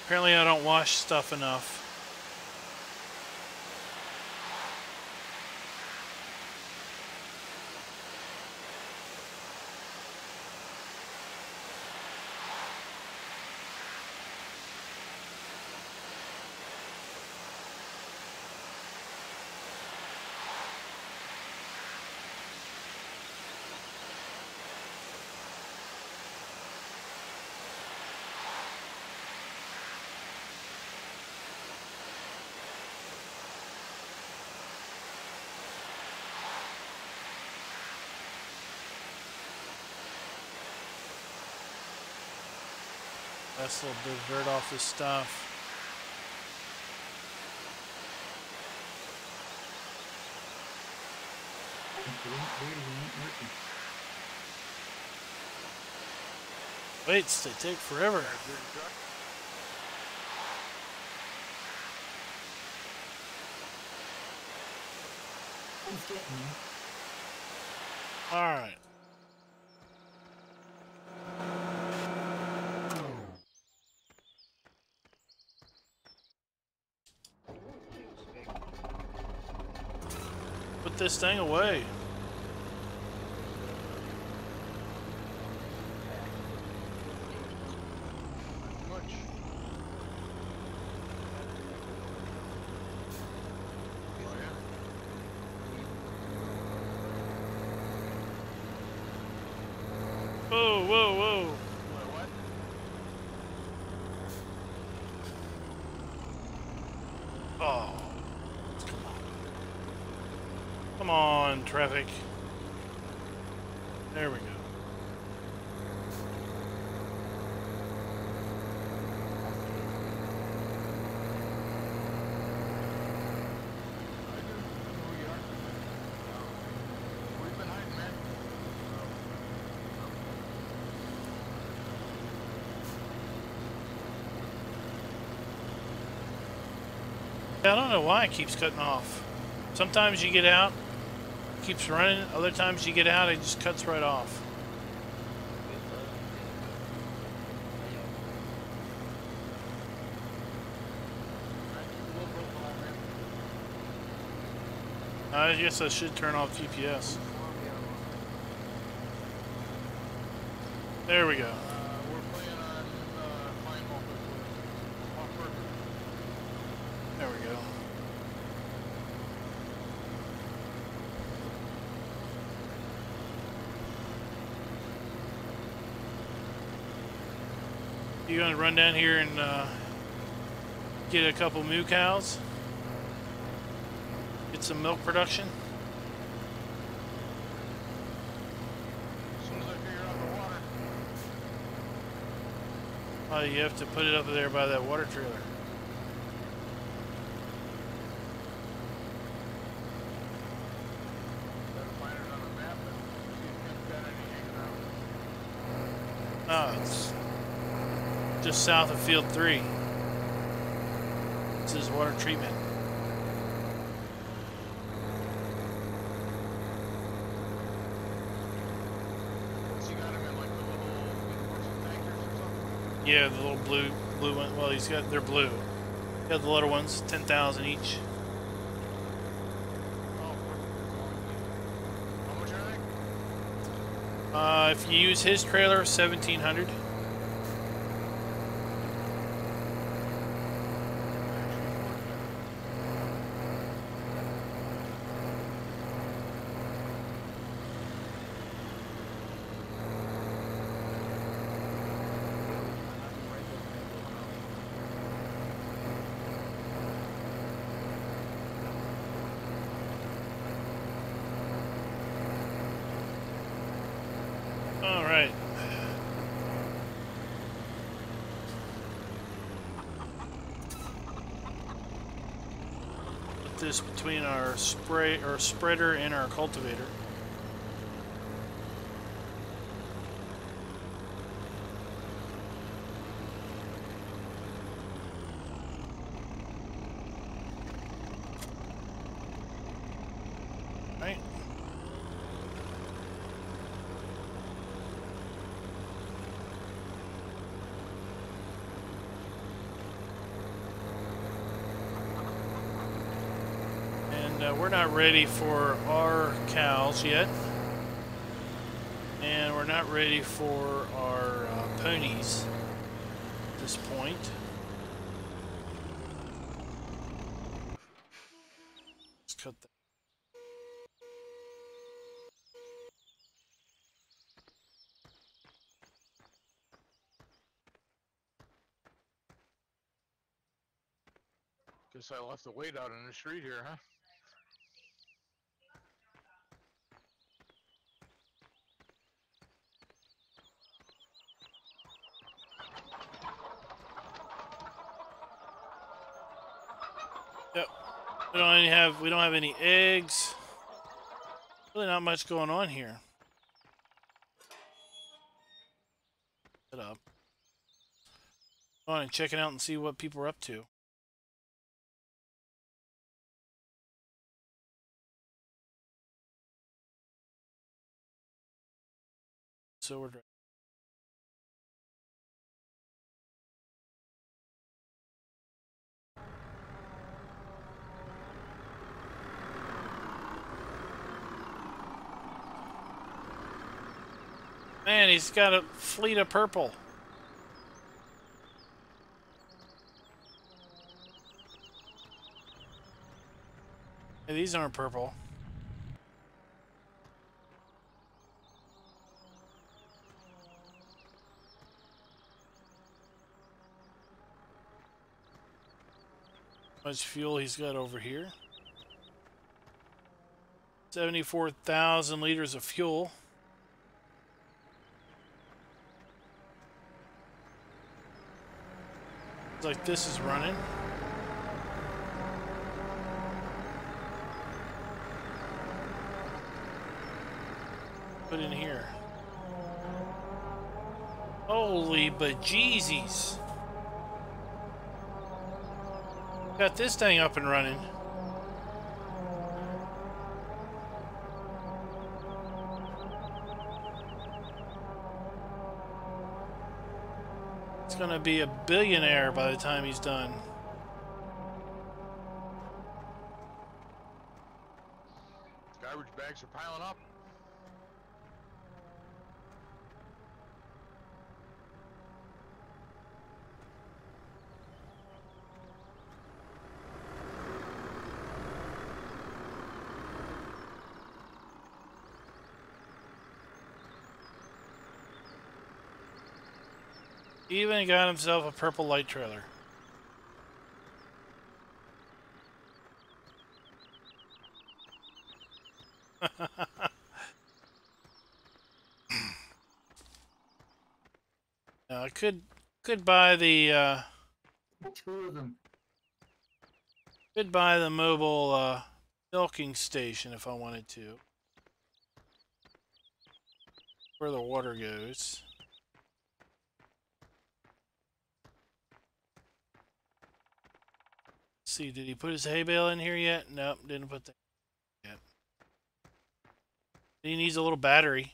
Apparently I don't wash stuff enough. Last little bit of dirt off this stuff. Waits, they take forever. All right. Put this thing away. Whoa, whoa, whoa. What? Oh. Come on, traffic. There we go. I don't know why it keeps cutting off. Sometimes you get out, it keeps running. Other times you get out, it just cuts right off. I guess I should turn off GPS. There we go. We're playing on Climb Hof Bergmann. There we go. You gonna run down here and get a couple moo cows? Get some milk production? As soon as I figure out the water. Oh, you have to put it up there by that water trailer. Gotta find it on the map and see if it's got any hanging out. Oh, it's just south of Field 3. This is water treatment. What's he got him in, like the little universal tankers or something? Yeah, the little blue one. Well, they're blue. He got the little ones, 10,000 each. Oh, how much are they? If you use his trailer, 1,700. All right. Put this between our spreader and our cultivator. Right. We're not ready for our cows yet, and we're not ready for our ponies at this point. Let's cut that. Guess I left the weight out in the street here, huh? Yep. We don't have any eggs. Really not much going on here. Set up. Go on and check it out and see what people are up to. So we're man, he's got a fleet of purple. Hey, these aren't purple. How much fuel he's got over here? 74,000 liters of fuel. Looks like this is running. Put in here. Holy bejeezies. Got this thing up and running. He's gonna be a billionaire by the time he's done. Garbage bags are piling up. He even got himself a purple light trailer. Now I could buy the Two of them. could buy the mobile milking station if I wanted to. Where the water goes. Let's see, did he put his hay bale in here yet? Nope, didn't put that yet. He needs a little battery.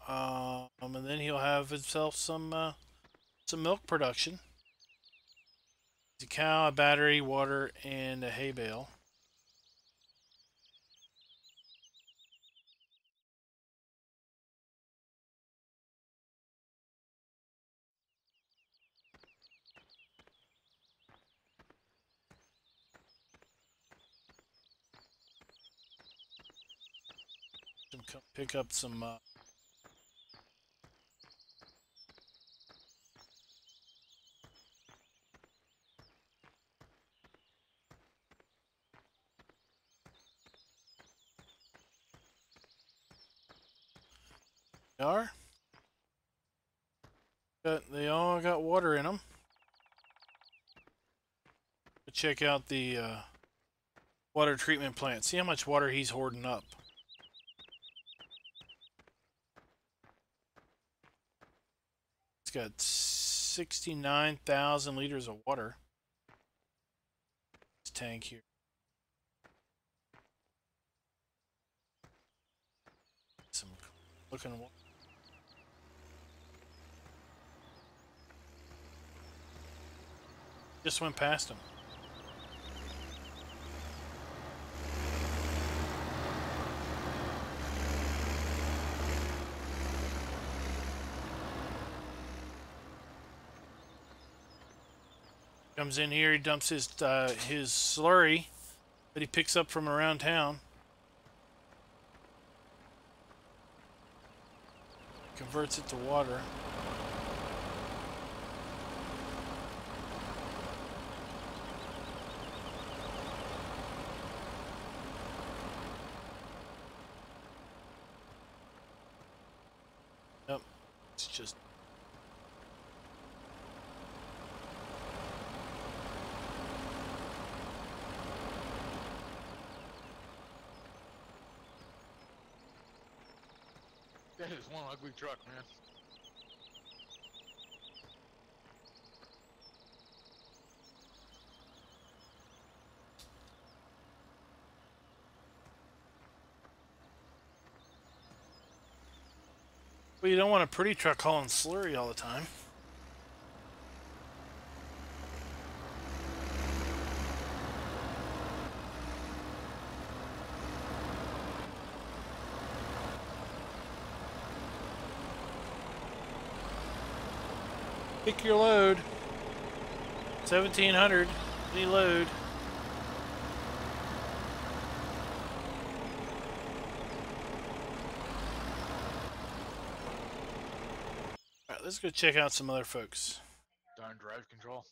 And then he'll have himself some milk production. A cow, a battery, water, and a hay bale. Come pick up some they all got water in them. Check out the water treatment plant. See how much water he's hoarding up. It's got 69,000 liters of water. This tank here. Some looking water. Just went past him. Comes in here, he dumps his slurry that he picks up from around town. Converts it to water. Nope, it's just That is one ugly truck, man. Well, you don't want a pretty truck hauling slurry all the time. Pick your load. 1,700. Any load. Alright, let's go check out some other folks. Darn drive control.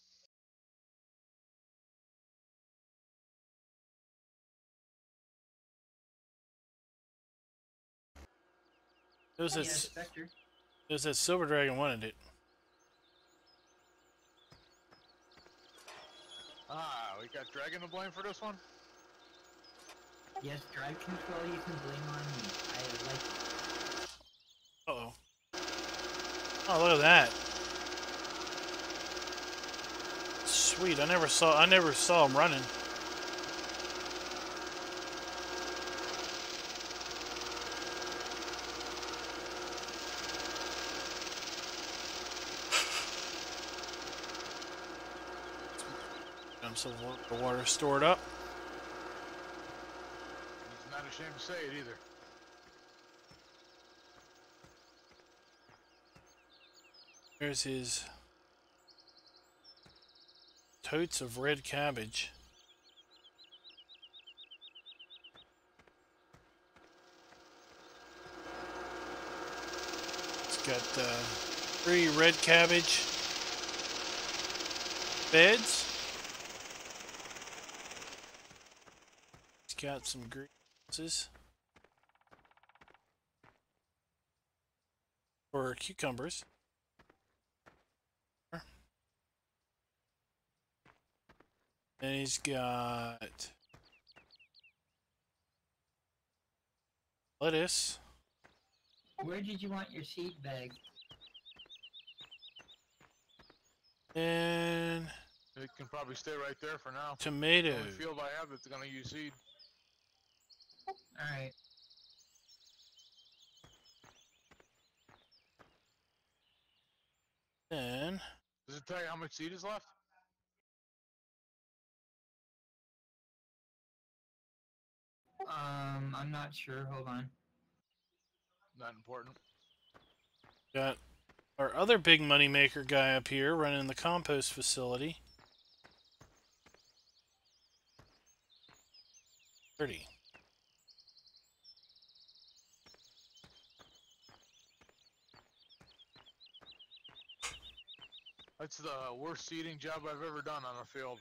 It was Yeah, that, Spectre. it was that Silver Dragon wanted it. Ah, we got Dragon to blame for this one? Yes, drive control you can blame on me. I like it. Uh-oh. Oh, look at that. Sweet, I never saw him running. Got some water stored up. He's not ashamed to say it either. There's his totes of red cabbage. It's got 3 red cabbage beds. It's got some greenhouses for cucumbers. And he's got lettuce. Where did you want your seed bag? And It can probably stay right there for now. tomato. The only field I have that's gonna use seed. Alright. Then Does it tell you how much seed is left? I'm not sure. Hold on. Not important. got our other big money maker guy up here running the compost facility. 30. That's the worst seeding job I've ever done on a field.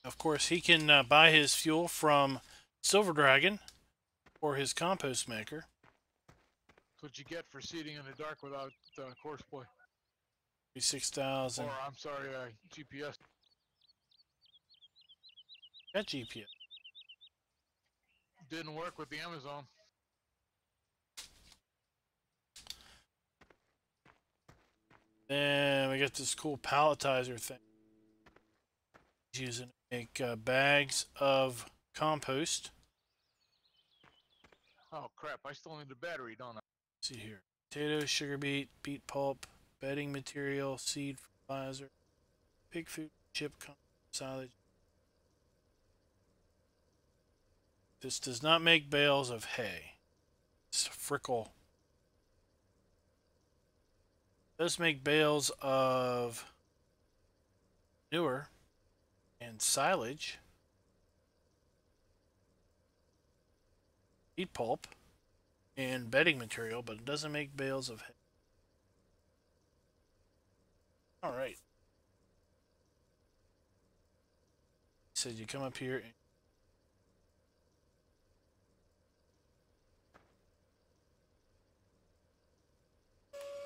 Of course, he can buy his fuel from Silver Dragon or his compost maker. That's what you get for seeding in the dark without course boy. 36,000. Or, I'm sorry, GPS. Got GPS. Didn't work with the Amazon. Then we got this cool palletizer thing. He's using it to make bags of compost. Oh crap, I still need the battery, don't I? Let's see here. Potatoes, sugar beet, beet pulp, bedding material, seed fertilizer, pig food, chip, silage. This does not make bales of hay. It's frickle. It does make bales of manure and silage, beet pulp, and bedding material, but it doesn't make bales of hay. All right. So you come up here and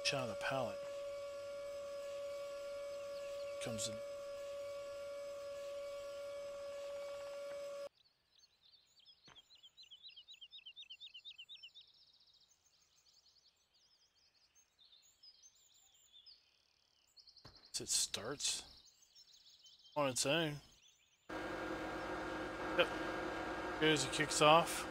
shot the pallet. Comes in. It starts on its own. Yep. Goes, it kicks off.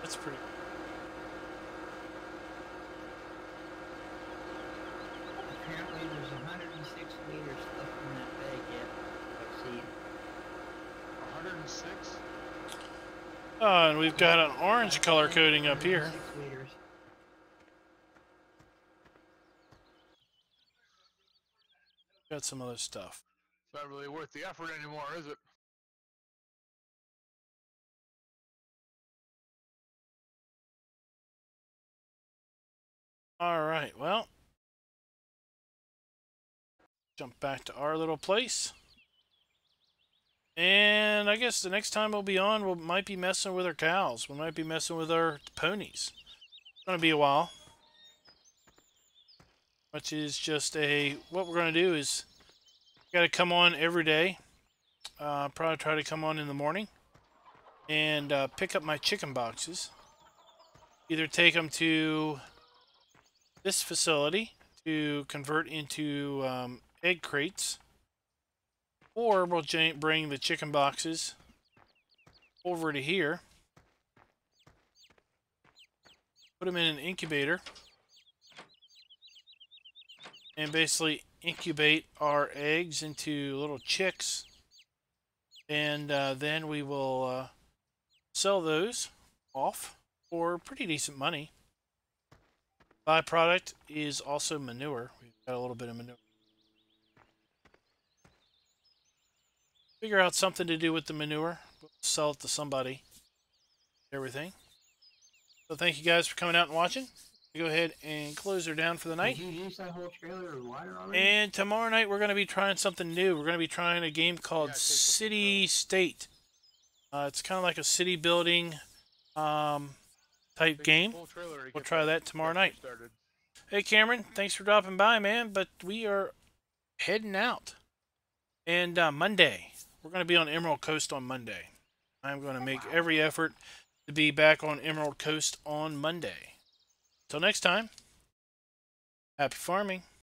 That's pretty. Apparently there's 106 liters left in that bag yet. I've seen. 106? And we've got an orange color coating up here. 106 liters. Got some other stuff. It's not really worth the effort anymore, is it? All right, well, jump back to our little place. And I guess the next time we'll be on, we might be messing with our cows. We might be messing with our ponies. It's going to be a while. Which is just what we're going to do is, got to come on every day. Probably try to come on in the morning. And pick up my chicken boxes. Either take them to this facility to convert into egg crates, or we'll bring the chicken boxes over to here, put them in an incubator, and basically incubate our eggs into little chicks, and then we will sell those off for pretty decent money. Byproduct is also manure. We've got a little bit of manure. Figure out something to do with the manure. We'll sell it to somebody. Everything. So thank you guys for coming out and watching. We'll go ahead and close her down for the night. Did you use that whole trailer of water already? And tomorrow night we're going to be trying something new. We're going to be trying a game called City State. It's kind of like a city building type game. We'll try that tomorrow night. Hey Cameron, thanks for dropping by, man. But we are heading out. And Monday, we're going to be on Emerald Coast on Monday. I'm going to make every effort to be back on Emerald Coast on Monday. Till next time, happy farming.